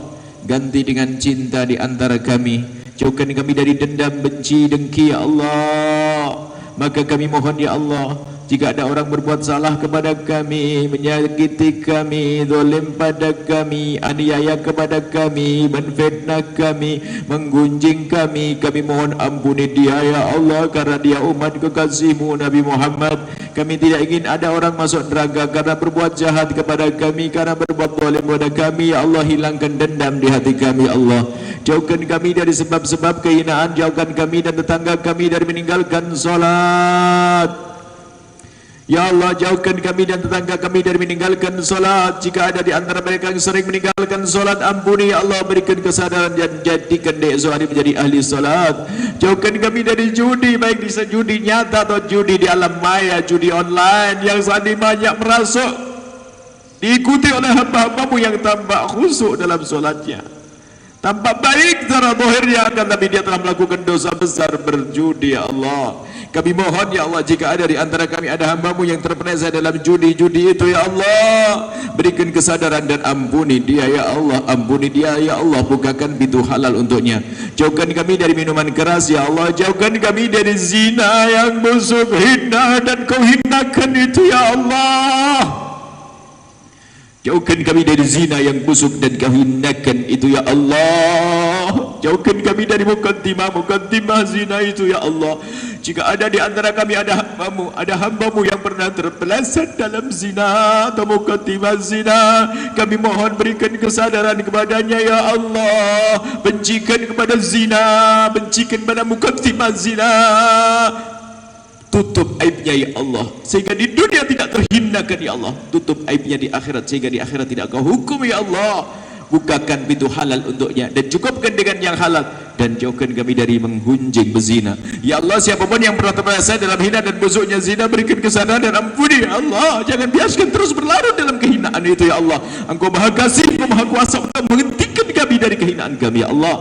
Ganti dengan cinta di antara kami. Jauhkan kami dari dendam, benci, dengki ya Allah. Maka kami mohon ya Allah, jika ada orang berbuat salah kepada kami, menyakiti kami, zalim pada kami, aniaya kepada kami, menfitnah kami, menggunjing kami mohon ampuni dia ya Allah, karena dia umat kekasihmu Nabi Muhammad. Kami tidak ingin ada orang masuk neraka karena berbuat jahat kepada kami, karena berbuat zalim kepada kami. Ya Allah, hilangkan dendam di hati kami ya Allah. Jauhkan kami dari sebab-sebab kehinaan, jauhkan kami dan tetangga kami dari meninggalkan salat. Ya Allah, jauhkan kami dan tetangga kami dari meninggalkan salat. Jika ada di antara mereka yang sering meninggalkan salat, ampuni ya Allah, berikan kesadaran dan jadikan dia esok hari menjadi ahli salat. Jauhkan kami dari judi, baik bisa judi nyata atau judi di alam maya, judi online yang saat ini banyak merasuk, diikuti oleh hamba-hambamu yang tampak khusyuk dalam salatnya, tampak baik secara zahirnya, akan tapi dia telah melakukan dosa besar berjudi ya Allah. Kami mohon ya Allah, jika ada di antara kami ada hambamu yang terpeleset dalam judi-judi itu ya Allah, berikan kesadaran dan ampuni dia ya Allah, ampuni dia ya Allah, bukakan pintu halal untuknya. Jauhkan kami dari minuman keras ya Allah, jauhkan kami dari zina yang busuk, hina dan kau hinakan itu ya Allah. Jauhkan kami dari zina yang busuk dan kau hinakan itu ya Allah. Jauhkan kami dari mukaddimah zina itu ya Allah. Jika ada di antara kami ada hambamu yang pernah terpeleset dalam zina atau mukaddimah zina, kami mohon berikan kesadaran kepadanya ya Allah. Bencikan kepada zina, bencikan kepada mukaddimah zina, tutup aibnya ya Allah, sehingga di dunia tidak terhinakan ya Allah. Tutup aibnya di akhirat, sehingga di akhirat tidak kau hukum ya Allah. Bukakan pintu halal untuknya dan cukupkan dengan yang halal, dan jauhkan kami dari menggunjing berzina ya Allah. Siapapun yang pernah terpeleset dalam hina dan busuknya zina, berikan kesadaran dan ampuni ya Allah. Jangan biarkan terus berlarut dalam kehinaan itu ya Allah. Engkau maha kasih, Engkau maha kuasa untuk menghentikan kami dari kehinaan kami ya Allah.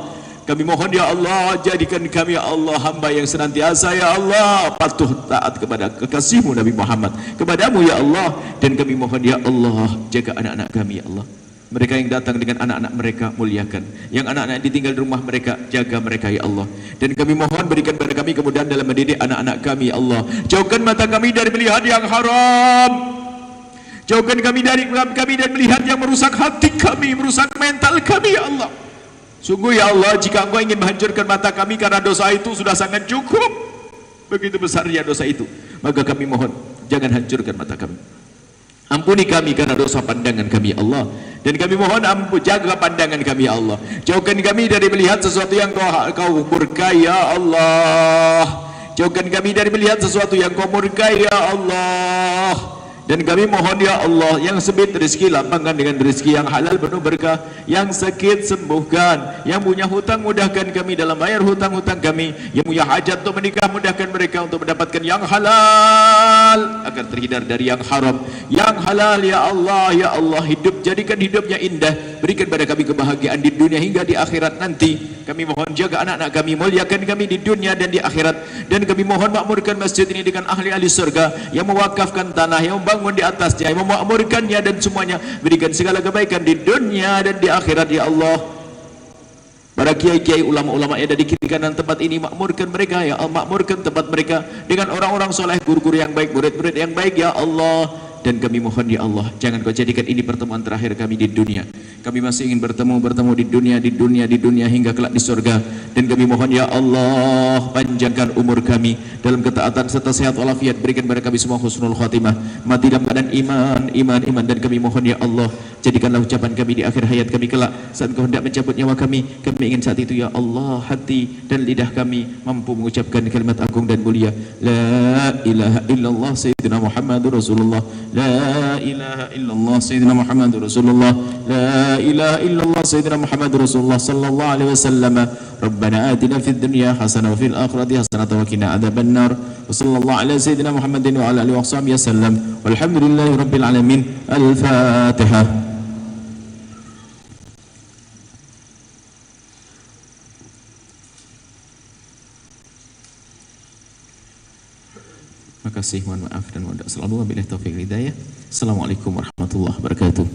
Kami mohon ya Allah, jadikan kami ya Allah hamba yang senantiasa ya Allah patuh taat kepada kekasihmu Nabi Muhammad, kepadamu ya Allah. Dan kami mohon ya Allah, jaga anak-anak kami ya Allah. Mereka yang datang dengan anak-anak mereka, muliakan. Yang anak-anak ditinggal di rumah mereka, jaga mereka ya Allah. Dan kami mohon berikan kepada kami kemudahan dalam mendidik anak-anak kami ya Allah. Jauhkan mata kami dari melihat yang haram. Jauhkan kami dari melihat yang merusak hati kami, merusak mental kami ya Allah. Sungguh ya Allah, jika Engkau ingin menghancurkan mata kami karena dosa itu sudah sangat cukup. Begitu besarnya dosa itu, maka kami mohon jangan hancurkan mata kami. Ampuni kami karena dosa pandangan kami ya Allah. Dan kami mohon jaga pandangan kami ya Allah. Jauhkan kami dari melihat sesuatu yang kau murkai ya Allah. Jauhkan kami dari melihat sesuatu yang kau murkai ya Allah. Dan kami mohon ya Allah, yang sempit rezeki lapangkan dengan rezeki yang halal penuh berkah, yang sakit sembuhkan, yang punya hutang mudahkan kami dalam bayar hutang-hutang kami, yang punya hajat untuk menikah mudahkan mereka untuk mendapatkan yang halal agar terhindar dari yang haram. Yang halal ya Allah, ya Allah, jadikan hidupnya indah, berikan pada kami kebahagiaan di dunia hingga di akhirat nanti. Kami mohon jaga anak-anak kami, muliakan kami di dunia dan di akhirat, dan kami mohon makmurkan masjid ini dengan ahli-ahli surga yang mewakafkan tanah, yang membangun di atasnya, yang memakmurkannya, dan semuanya berikan segala kebaikan di dunia dan di akhirat ya Allah. Para kiai-kiai, ulama-ulama yang ada di kiri kanan tempat ini, makmurkan mereka ya Allah, makmurkan tempat mereka dengan orang-orang soleh, guru-guru yang baik, murid-murid yang baik ya Allah. Dan kami mohon ya Allah, jangan kau jadikan ini pertemuan terakhir kami di dunia. Kami masih ingin bertemu di dunia hingga kelak di surga. Dan kami mohon ya Allah, panjangkan umur kami dalam ketaatan serta sehat walafiat, berikan pada kami semua husnul khatimah, mati dalam keadaan iman. Dan kami mohon ya Allah, jadikanlah ucapan kami di akhir hayat kami kelak saat kau hendak mencabut nyawa kami ingin saat itu ya Allah, hati dan lidah kami mampu mengucapkan kalimat agung dan mulia, la ilaha illallah sayyidina Muhammadur Rasulullah, la ilaha illallah sayyidina Muhammadur Rasulullah, la ilaha illallah sayyidina Muhammadur Rasulullah sallallahu alaihi wasallam. Rabbana atina fid dunya hasanah wa fil akhirati hasanah wa qina adzabannar. Wa sallallahu ala sayyidina Muhammadin wa ala alihi wa sahbihi wasallam. Walhamdulillahi rabbil alamin. Al-Fatihah. Terima kasih, mohon maaf dan mohon doa selalu. Wabillahi taufiq hidayah. Assalamualaikum warahmatullahi wabarakatuh.